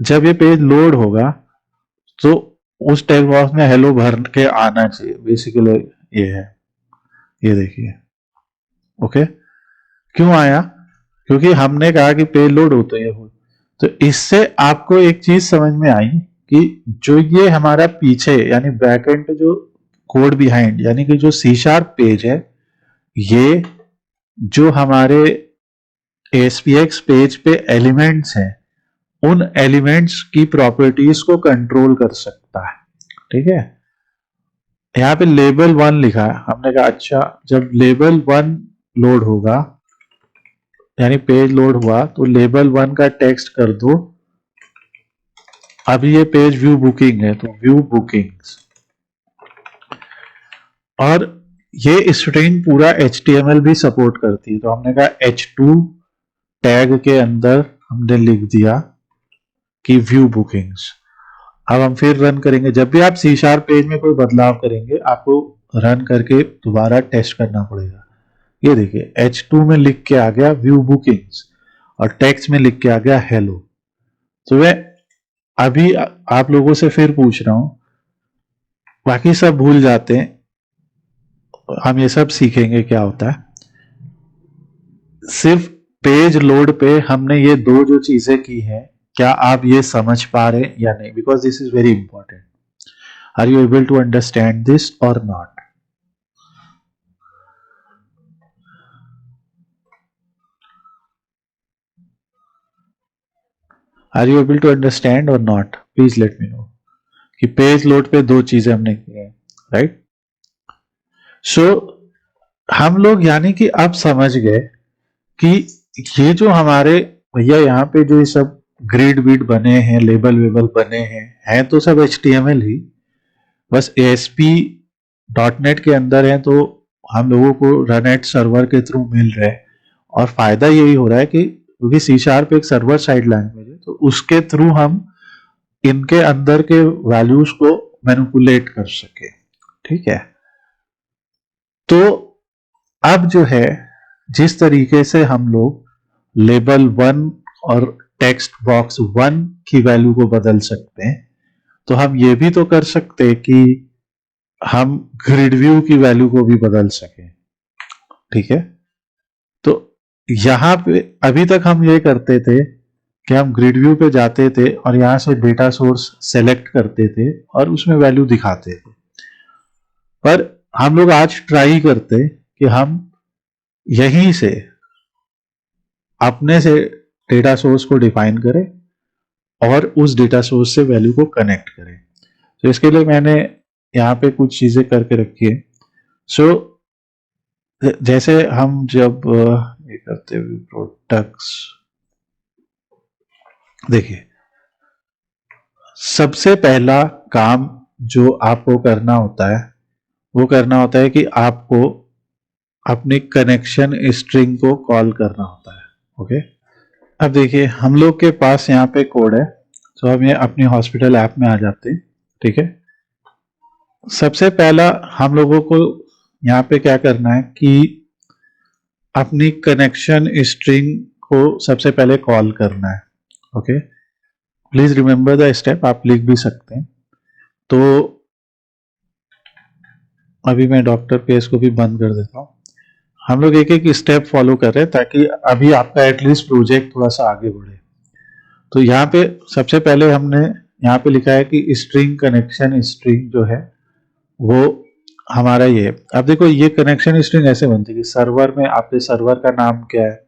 जब ये पेज लोड होगा तो उस टेक्स्ट बॉक्स में हेलो भर के आना चाहिए, बेसिकली ये है। ये देखिए, ओके, क्यों आया? क्योंकि हमने कहा कि पेज लोड होते हैं। तो इससे आपको एक चीज समझ में आई कि जो ये हमारा पीछे यानी बैकएंड पे जो कोड बिहाइंड, यानी कि जो सी शार्प पेज है, ये जो हमारे एसपीएक्स पेज पे एलिमेंट्स हैं, उन एलिमेंट्स की प्रॉपर्टीज को कंट्रोल कर सकता है। ठीक है, यहाँ पे लेबल वन लिखा है, हमने कहा अच्छा जब लेबल वन लोड होगा, यानी पेज लोड हुआ, तो लेबल वन का टेक्स्ट कर दो। अभी ये पेज व्यू बुकिंग है तो व्यू बुकिंग्स, और ये स्ट्रिंग पूरा HTML भी सपोर्ट करती है, तो हमने कहा H2 टैग के अंदर हमने लिख दिया कि व्यू बुकिंग्स। अब हम फिर रन करेंगे, जब भी आप सी शार्प पेज में कोई बदलाव करेंगे आपको रन करके दोबारा टेस्ट करना पड़ेगा। ये देखिए H2 में लिख के आ गया व्यू बुकिंग्स और टेक्स्ट में लिख के आ गया हेलो। तो मैं अभी आप लोगों से फिर पूछ रहा हूं, बाकी सब भूल जाते हैं, हम ये सब सीखेंगे क्या होता है। सिर्फ पेज लोड पे हमने ये दो जो चीजें की हैं, क्या आप ये समझ पा रहे या नहीं? Because this is very important. Are you able to understand this और not? Are you able to understand or not? Please let me know. कि पेज लोड पे दो चीजें हमने की है, राइट। सो हम लोग यानी कि अब समझ गए कि ये जो हमारे भैया यहाँ पे जो ये सब ग्रिड विड बने हैं, लेबल वेबल बने हैं तो सब HTML ही, बस ASP.NET के अंदर है, तो हम लोगों को रन एट सर्वर के थ्रू मिल रहे हैं। और फायदा यही हो रहा है कि क्योंकि C# एक सर्वर साइड लैंग्वेज है, तो उसके थ्रू हम इनके अंदर के वैल्यूज को मैनिपुलेट कर सके, ठीक है। तो अब जो है जिस तरीके से हम लोग लेबल 1 और टेक्स्ट बॉक्स 1 की वैल्यू को बदल सकते हैं, तो हम ये भी तो कर सकते हैं कि हम ग्रिड व्यू की वैल्यू को भी बदल सकें, ठीक है। तो यहां पे अभी तक हम ये करते थे कि हम ग्रिड व्यू पे जाते थे और यहां से डेटा सोर्स सेलेक्ट करते थे और उसमें वैल्यू दिखाते थे। पर हम लोग आज ट्राई करते कि हम यहीं से अपने से डेटा सोर्स को डिफाइन करें और उस डेटा सोर्स से वैल्यू को कनेक्ट करें। तो इसके लिए मैंने यहाँ पे कुछ चीजें करके रखी है। सो जैसे हम जब ये करते हुए प्रोडक्ट्स, देखिए सबसे पहला काम जो आपको करना होता है वो करना होता है कि आपको अपनी कनेक्शन स्ट्रिंग को कॉल करना होता है, ओके। अब देखिए हम लोग के पास यहाँ पे कोड है, तो हम ये अपनी हॉस्पिटल ऐप में आ जाते हैं, ठीक है। सबसे पहला हम लोगों को यहाँ पे क्या करना है कि अपनी कनेक्शन स्ट्रिंग को सबसे पहले कॉल करना है, okay. Please remember the step, आप लिख भी सकते हैं। तो अभी मैं डॉक्टर पेज को भी बंद कर देता हूँ। हम लोग एक एक स्टेप फॉलो कर रहे हैं ताकि अभी आपका एटलीस्ट प्रोजेक्ट थोड़ा सा आगे बढ़े। तो यहाँ पे सबसे पहले हमने यहाँ पे लिखा है कि स्ट्रिंग कनेक्शन स्ट्रिंग जो है वो हमारा ये। अब देखो ये कनेक्शन स्ट्रिंग ऐसे बनती है कि सर्वर में आपके सर्वर का नाम क्या है,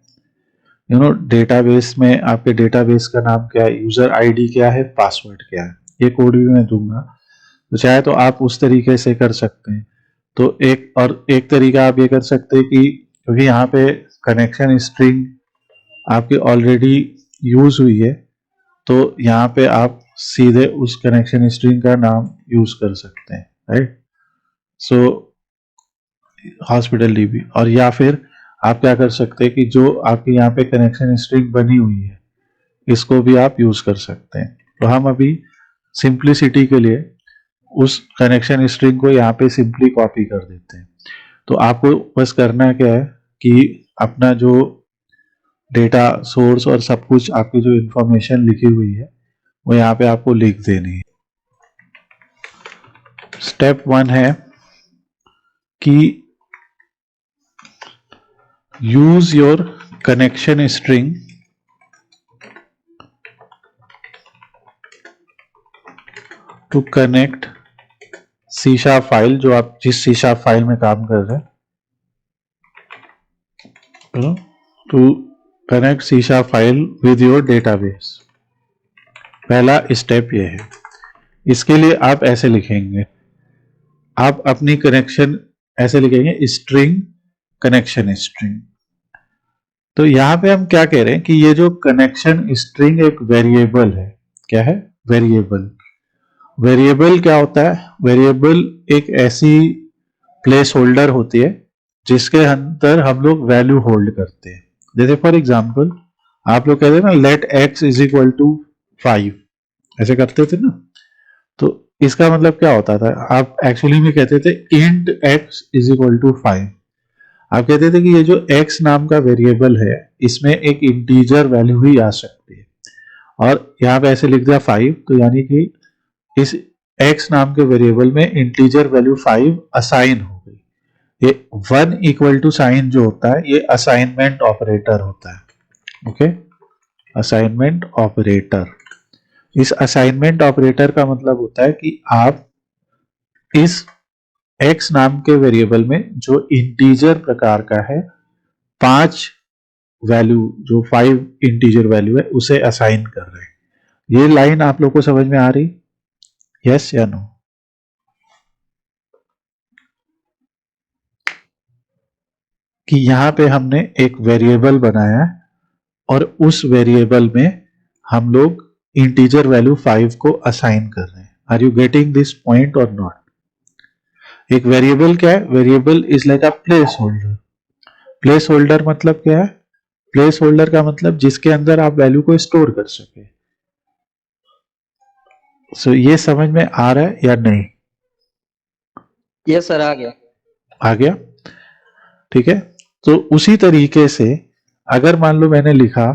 डेटाबेस में आपके डेटाबेस का नाम क्या है, यूजर आईडी क्या है, पासवर्ड क्या है। ये कोड भी मैं दूंगा, तो चाहे तो आप उस तरीके से कर सकते हैं। तो एक तरीका आप ये कर सकते हैं कि क्योंकि यहाँ पे कनेक्शन स्ट्रिंग आपकी ऑलरेडी यूज हुई है, तो यहाँ पे आप सीधे उस कनेक्शन स्ट्रिंग का नाम यूज कर सकते हैं, राइट। सो हॉस्पिटल डीबी, और या फिर आप क्या कर सकते हैं कि जो आपकी यहाँ पे कनेक्शन स्ट्रिंग बनी हुई है इसको भी आप यूज कर सकते हैं। तो हम अभी सिंप्लिसिटी के लिए उस कनेक्शन स्ट्रिंग को यहाँ पे सिंपली कॉपी कर देते हैं। तो आपको बस करना क्या है कि अपना जो डेटा सोर्स और सब कुछ आपकी जो इंफॉर्मेशन लिखी हुई है वो यहाँ पे आपको लिख देनी है। स्टेप 1 है कि use your connection string to connect C# file, जो आप जिस C# फाइल में काम कर रहे हैं, to connect C# file with your database. पहला स्टेप ये है। इसके लिए आप ऐसे लिखेंगे, आप अपनी कनेक्शन ऐसे लिखेंगे स्ट्रिंग कनेक्शन स्ट्रिंग। तो यहां पे हम क्या कह रहे हैं कि ये जो कनेक्शन स्ट्रिंग एक वेरिएबल है। क्या है? वेरिएबल। वेरिएबल क्या होता है? वेरिएबल एक ऐसी प्लेस होल्डर होती है जिसके अंदर हम लोग वैल्यू होल्ड करते हैं। जैसे फॉर एग्जांपल आप लोग कहते हैं ना let x is equal to 5, ऐसे करते थे ना। तो इसका मतलब क्या होता था? आप एक्चुअली में कहते थे int x is equal to 5। आप कहते थे कि ये जो x नाम का वेरिएबल है इसमें एक इंटीजर वैल्यू ही आ सकती है, और यहाँ पे ऐसे लिख दिया 5, तो यानी कि इस x नाम के वेरिएबल में इंटीजर वैल्यू 5 असाइन हो गई। ये 1 इक्वल टू साइन जो होता है ये असाइनमेंट ऑपरेटर होता है। Okay, assignment operator. इस असाइनमेंट ऑपरेटर का मतलब होता है कि आप इस x नाम के वेरिएबल में जो इंटीजर प्रकार का है 5 वैल्यू, जो 5 इंटीजर वैल्यू है उसे असाइन कर रहे हैं। ये लाइन आप लोग को समझ में आ रही? यस या नो? कि यहां पे हमने एक वेरिएबल बनाया है और उस वेरिएबल में हम लोग इंटीजर वैल्यू 5 को असाइन कर रहे हैं. Are you getting this point और नॉट? एक वेरिएबल क्या है? Variable is like a place holder. Place holder मतलब क्या है? प्लेस होल्डर का मतलब जिसके अंदर आप वैल्यू को स्टोर कर सके. सो ये समझ में आ रहा है या नहीं? यस सर, आ गया। आ गया. ठीक है. तो उसी तरीके से अगर मान लो मैंने लिखा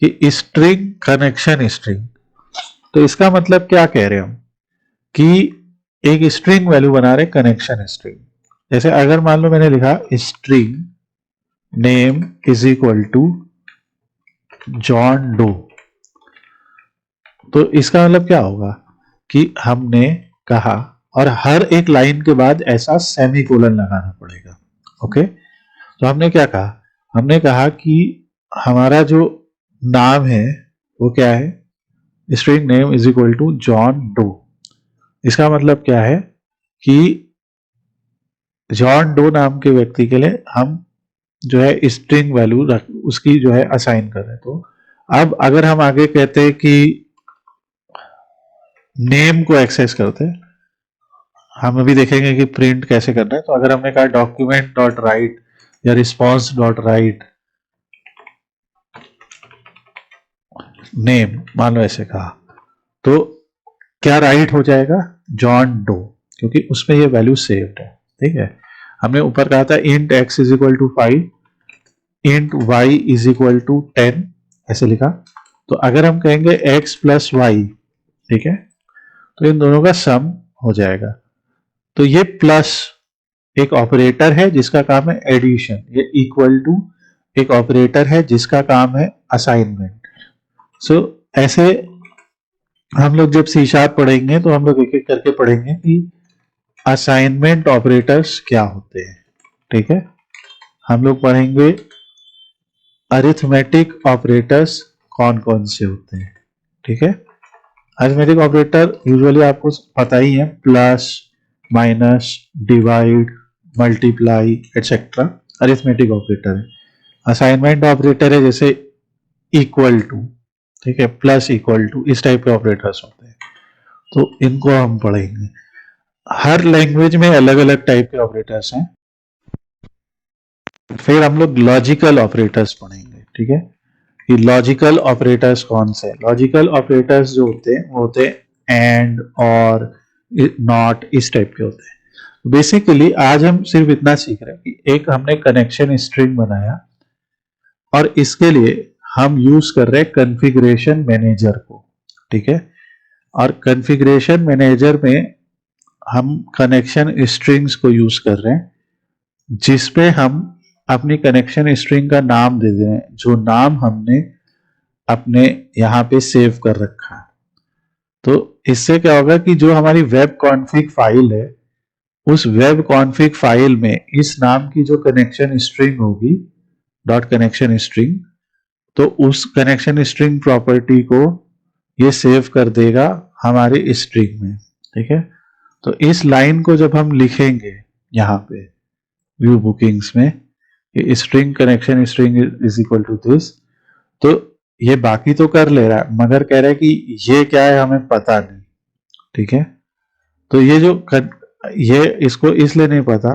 कि स्ट्रिंग कनेक्शन स्ट्रिंग, तो इसका मतलब क्या कह रहे हैं हम कि एक स्ट्रिंग वैल्यू बना रहे कनेक्शन स्ट्रिंग. जैसे अगर मान लो मैंने लिखा string name is equal to John Doe, तो इसका मतलब क्या होगा कि हमने कहा, और हर एक लाइन के बाद ऐसा सेमीकोलन लगाना पड़ेगा. ओके. तो हमने क्या कहा? हमने कहा कि हमारा जो नाम है वो क्या है? String name is equal to John Doe. इसका मतलब क्या है कि जॉन डो नाम के व्यक्ति के लिए हम जो है स्ट्रिंग वैल्यू उसकी जो है असाइन कर रहे हैं. तो अब अगर हम आगे कहते हैं कि नेम को एक्सेस करते हैं, हम अभी देखेंगे कि प्रिंट कैसे करना है. तो अगर हमने कहा डॉक्यूमेंट डॉट राइट या रिस्पॉन्स डॉट राइट नेम, मान लो ऐसे कहा, तो क्या राइट हो जाएगा? जॉन डो, क्योंकि उसमें ये वैल्यू सेव्ड है. ठीक है. हमने ऊपर कहा था int x is equal to 5, int y is equal to 10, ऐसे लिखा. तो अगर हम कहेंगे x प्लस वाई, ठीक है, तो इन दोनों का सम हो जाएगा. तो ये प्लस एक ऑपरेटर है जिसका काम है एडिशन, ये इक्वल टू एक ऑपरेटर है जिसका काम है असाइनमेंट. सो ऐसे हम लोग जब सी शार्प पढ़ेंगे तो हम लोग एक एक करके पढ़ेंगे कि असाइनमेंट ऑपरेटर्स क्या होते हैं. ठीक है. हम लोग पढ़ेंगे अरिथमेटिक ऑपरेटर्स कौन कौन से होते हैं. ठीक है. अरिथमेटिक ऑपरेटर यूजुअली आपको पता ही है, plus, minus, divide, multiply etcetera arithmetic operator है. असाइनमेंट ऑपरेटर है जैसे इक्वल टू, ठीक है, प्लस इक्वल टू, इस टाइप के ऑपरेटर्स होते हैं. तो इनको हम पढ़ेंगे. हर लैंग्वेज में अलग अलग टाइप के ऑपरेटर्स हैं. फिर हम लोग लॉजिकल ऑपरेटर्स पढ़ेंगे. ठीक है. ये लॉजिकल ऑपरेटर्स कौन से? लॉजिकल ऑपरेटर्स जो होते हैं वो होते हैं एंड, और, नॉट, इस टाइप के होते हैं. बेसिकली आज हम सिर्फ इतना सीख रहे हैं कि एक हमने कनेक्शन स्ट्रिंग बनाया और इसके लिए हम यूज कर रहे हैं कॉन्फ़िगरेशन मैनेजर को. ठीक है. और कॉन्फ़िगरेशन मैनेजर में हम कनेक्शन स्ट्रिंग्स को यूज कर रहे हैं जिसपे हम अपनी कनेक्शन स्ट्रिंग का नाम दे दें, जो नाम हमने अपने यहां पे सेव कर रखा है. तो इससे क्या होगा कि जो हमारी वेब कॉन्फ़िग फाइल है, उस वेब कॉन्फ़िग फाइल में इस नाम की जो कनेक्शन स्ट्रिंग होगी, डॉट कनेक्शन स्ट्रिंग, तो उस कनेक्शन स्ट्रिंग प्रॉपर्टी को ये सेव कर देगा हमारे स्ट्रिंग में. ठीक है. तो इस लाइन को जब हम लिखेंगे यहाँ पे व्यू बुकिंग्स में, string connection string is equal to this, तो ये बाकी तो कर ले रहा है मगर कह रहा है कि ये क्या है हमें पता नहीं. ठीक है. तो ये इसको इसलिए नहीं पता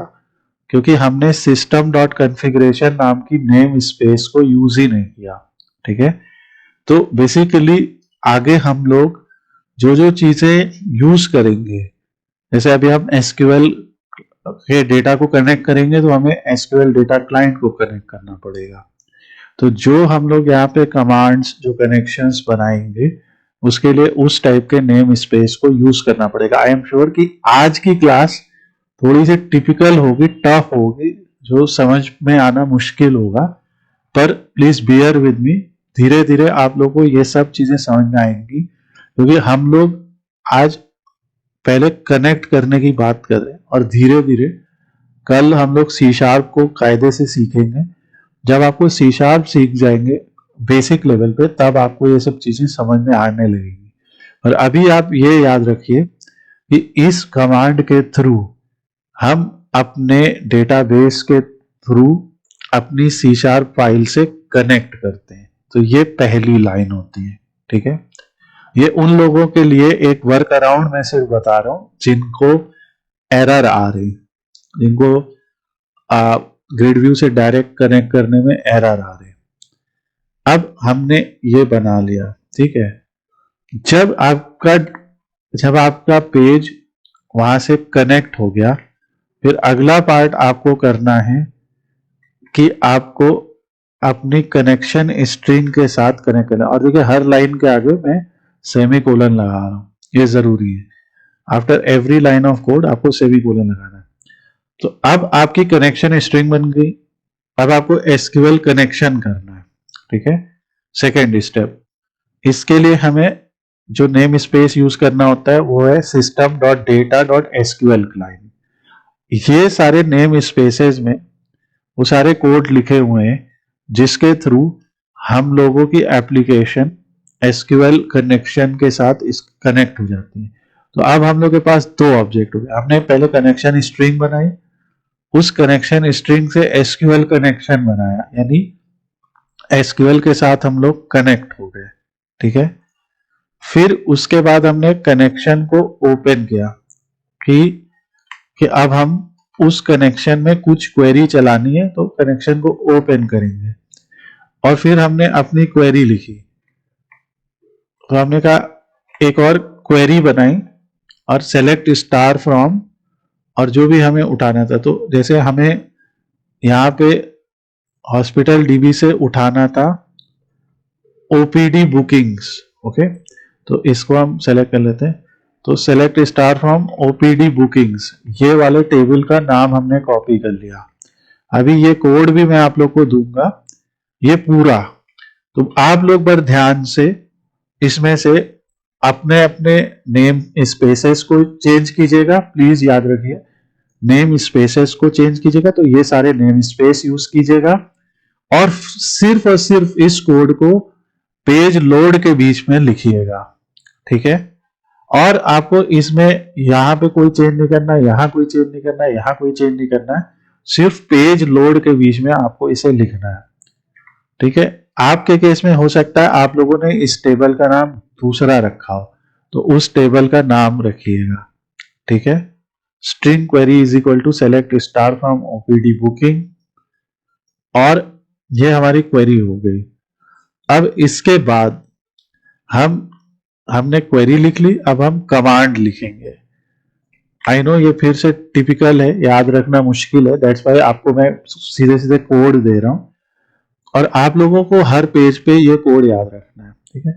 क्योंकि हमने सिस्टम डॉट कॉन्फ़िगरेशन नाम की नेम स्पेस को यूज ही नहीं किया. ठीक है. तो बेसिकली आगे हम लोग जो जो चीजें यूज करेंगे, जैसे अभी हम एसक्यूएल के डेटा को कनेक्ट करेंगे तो हमें एसक्यूएल डेटा क्लाइंट को कनेक्ट करना पड़ेगा. तो जो हम लोग यहाँ पे कमांड्स, जो कनेक्शंस बनाएंगे, उसके लिए उस टाइप के नेम स्पेस को यूज करना पड़ेगा. आई एम श्योर कि आज की क्लास थोड़ी सी टिपिकल होगी, टफ होगी, जो समझ में आना मुश्किल होगा, पर प्लीज बियर विद मी. धीरे धीरे आप लोगों को ये सब चीजें समझ में आएंगी क्योंकि हम लोग आज पहले कनेक्ट करने की बात कर रहे हैं और धीरे धीरे कल हम लोग सी शार्प को कायदे से सीखेंगे. जब आपको सी शार्प सीख जाएंगे बेसिक लेवल पे, तब आपको ये सब चीजें समझ में आने लगेंगी. और अभी आप ये याद रखिए कि इस कमांड के थ्रू हम अपने डेटाबेस के थ्रू अपनी C# फाइल से कनेक्ट करते हैं। तो ये पहली लाइन होती है, ठीक है। ये उन लोगों के लिए एक वर्क अराउंड मैं सिर्फ बता रहा हूं जिनको एरर आ रही, जिनको ग्रिड व्यू से डायरेक्ट कनेक्ट करने में एरर आ रही। अब हमने ये बना लिया, ठीक है। जब आपका पेज वहां से कनेक्ट हो गया, फिर अगला पार्ट आपको करना है कि आपको अपनी कनेक्शन स्ट्रिंग के साथ कनेक्ट करना। और देखिए हर लाइन के आगे मैं सेमीकोलन लगा रहा हूं, ये जरूरी है। After every line of code आपको सेमीकोलन लगाना है। तो अब आपकी कनेक्शन स्ट्रिंग बन गई। अब आपको एसक्यूएल कनेक्शन करना है, ठीक है। सेकेंड स्टेप, इसके लिए हमें जो नेम स्पेस यूज करना होता है वो है system.data.sql क्लाइंट। ये सारे नेम स्पेसेस में वो सारे कोड लिखे हुए हैं जिसके थ्रू हम लोगों की एप्लीकेशन एसक्यूएल कनेक्शन के साथ इस कनेक्ट हो जाती है। तो अब हम लोग के पास दो ऑब्जेक्ट हो गए। हमने पहले कनेक्शन स्ट्रिंग बनाई, उस कनेक्शन स्ट्रिंग से एसक्यूएल कनेक्शन बनाया, यानी एसक्यूएल के साथ हम लोग कनेक्ट हो गए, ठीक है। फिर उसके बाद हमने कनेक्शन को ओपन किया कि अब हम उस कनेक्शन में कुछ क्वेरी चलानी है, तो कनेक्शन को ओपन करेंगे। और फिर हमने अपनी क्वेरी लिखी। तो हमने कहा एक और क्वेरी बनाई और सेलेक्ट स्टार फ्रॉम, और जो भी हमें उठाना था, तो जैसे हमें यहाँ पे हॉस्पिटल डीबी से उठाना था ओपीडी बुकिंग्स, ओके। तो इसको हम सेलेक्ट कर लेते हैं। तो select star from OPD bookings, ये वाले टेबल का नाम हमने कॉपी कर लिया। अभी ये कोड भी मैं आप लोग को दूंगा, ये पूरा। तो आप लोग पर ध्यान से इसमें से अपने अपने नेम स्पेसेस को चेंज कीजिएगा, प्लीज याद रखिए नेम स्पेसेस को चेंज कीजिएगा। तो ये सारे नेम स्पेस यूज कीजिएगा और सिर्फ इस कोड को पेज लोड के बीच में लिखिएगा, ठीक है। और आपको इसमें यहां पे कोई चेंज नहीं करना, यहां कोई चेंज नहीं करना, यहां कोई चेंज नहीं करना है, सिर्फ पेज लोड के बीच में आपको इसे लिखना है, ठीक है। आपके केस में हो सकता है आप लोगों ने इस टेबल का नाम दूसरा रखा हो, तो उस टेबल का नाम रखिएगा, ठीक है। String query is equal to select star from OPD booking, और ये हमारी क्वेरी हो गई। अब इसके बाद हमने क्वेरी लिख ली, अब हम कमांड लिखेंगे। आई नो ये फिर से टिपिकल है, याद रखना मुश्किल है, दैट्स वाई आपको मैं सीधे सीधे कोड दे रहा हूं और आप लोगों को हर पेज पे ये कोड याद रखना है, ठीक है।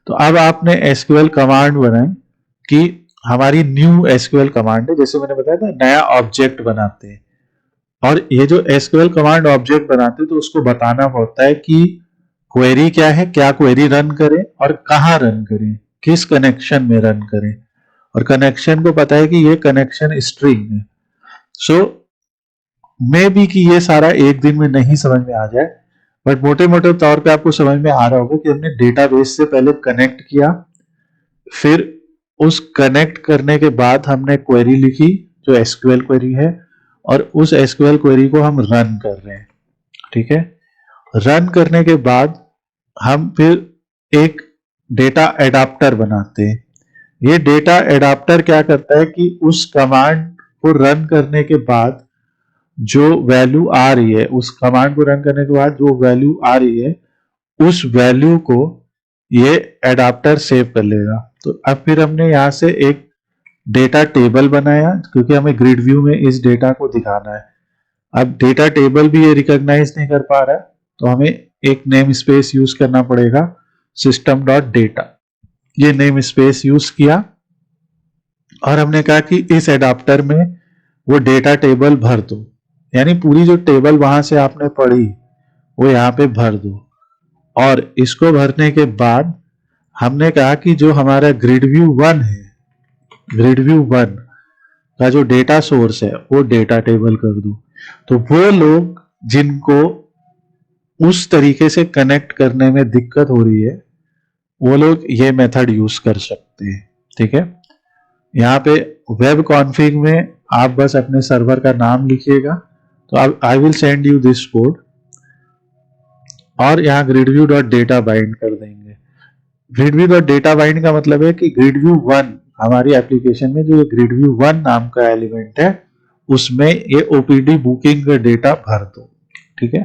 तो अब आपने एसक्यूएल कमांड बनाई कि हमारी न्यू एसक्यूएल कमांड है, जैसे मैंने बताया था नया ऑब्जेक्ट बनाते हैं। और ये जो एसक्यूएल कमांड ऑब्जेक्ट बनाते हैं तो उसको बताना पड़ता है कि क्वेरी क्या है, क्या क्वेरी रन करें और कहां रन करें, किस कनेक्शन में रन करें। और कनेक्शन को पता है कि ये कनेक्शन स्ट्रिंग है। सो मे बी कि ये सारा एक दिन में नहीं समझ में आ जाए, बट मोटे मोटे तौर पे आपको समझ में आ रहा होगा कि हमने डेटाबेस से पहले कनेक्ट किया, फिर उस कनेक्ट करने के बाद हमने क्वेरी लिखी जो एसक्यूएल क्वेरी है, और उस एसक्यूएल क्वेरी को हम रन कर रहे हैं, ठीक है। रन करने के बाद हम फिर एक डेटा एडाप्टर बनाते हैं। ये डेटा एडाप्टर क्या करता है कि उस कमांड को रन करने के बाद जो वैल्यू आ रही है, उस कमांड को रन करने के बाद जो वैल्यू आ रही है, उस वैल्यू को ये एडाप्टर सेव कर लेगा। तो अब फिर हमने यहां से एक डेटा टेबल बनाया, क्योंकि हमें ग्रिड व्यू में इस डेटा को दिखाना है। अब डेटा टेबल भी ये रिकॉग्नाइज नहीं कर पा रहा है, तो हमें एक नेम स्पेस यूज करना पड़ेगा, system.data। ये नेम स्पेस यूज किया और हमने कहा कि इस एडाप्टर में वो डेटा टेबल भर दो, यानी पूरी जो टेबल वहां से आपने पढ़ी वो यहाँ पे भर दो। और इसको भरने के बाद हमने कहा कि जो हमारा ग्रिड व्यू 1 है, ग्रिड व्यू 1 का जो डेटा सोर्स है वो डेटा टेबल कर दो। तो वो लोग जिनको उस तरीके से कनेक्ट करने में दिक्कत हो रही है, वो लोग ये मेथड यूज कर सकते हैं, ठीक है। यहाँ पे वेब कॉन्फ़िग में आप बस अपने सर्वर का नाम लिखिएगा। तो I will send you this code और यहाँ gridview.data बाइंड कर देंगे। gridview.data बाइंड का मतलब है कि gridview1 हमारी एप्लीकेशन में जो ये gridview1 नाम का एलिमेंट है उसमें ये ओपीडी बुकिंग का डेटा भर दो। ठीक है,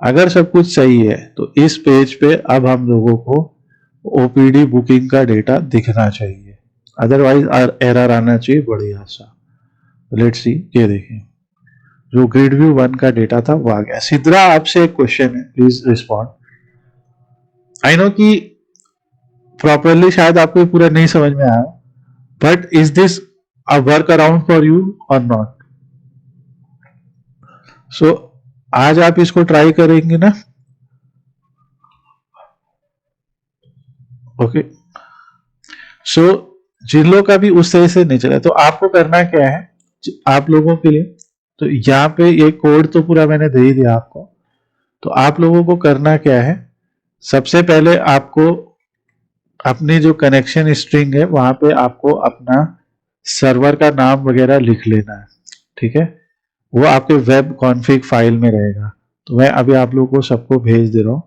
अगर सब कुछ सही है तो इस पेज पे अब हम लोगों को ओपीडी बुकिंग का डेटा दिखना चाहिए, अदरवाइज एरर आना चाहिए बढ़िया सा। लेट्स सी, ये देखिए जो gridview1 का डेटा था वो आ गया। सिद्रा, आपसे एक क्वेश्चन है, प्लीज रिस्पॉन्ड। आई नो कि प्रॉपरली शायद आपको ये पूरा नहीं समझ में आया, but is this a work around for you और नॉट? सो आज आप इसको ट्राई करेंगे ना? ओके, सो जिन लोग का भी उस तरह से नहीं चला तो आपको करना क्या है आप लोगों के लिए, तो यहाँ पे ये कोड तो पूरा मैंने दे ही दिया आपको। तो आप लोगों को करना क्या है, सबसे पहले आपको अपनी जो कनेक्शन स्ट्रिंग है वहां पे आपको अपना सर्वर का नाम वगैरह लिख लेना है। ठीक है, वो आपके वेब कॉन्फ़िग फाइल में रहेगा। तो मैं अभी आप लोगों को सबको भेज दे रहा हूँ।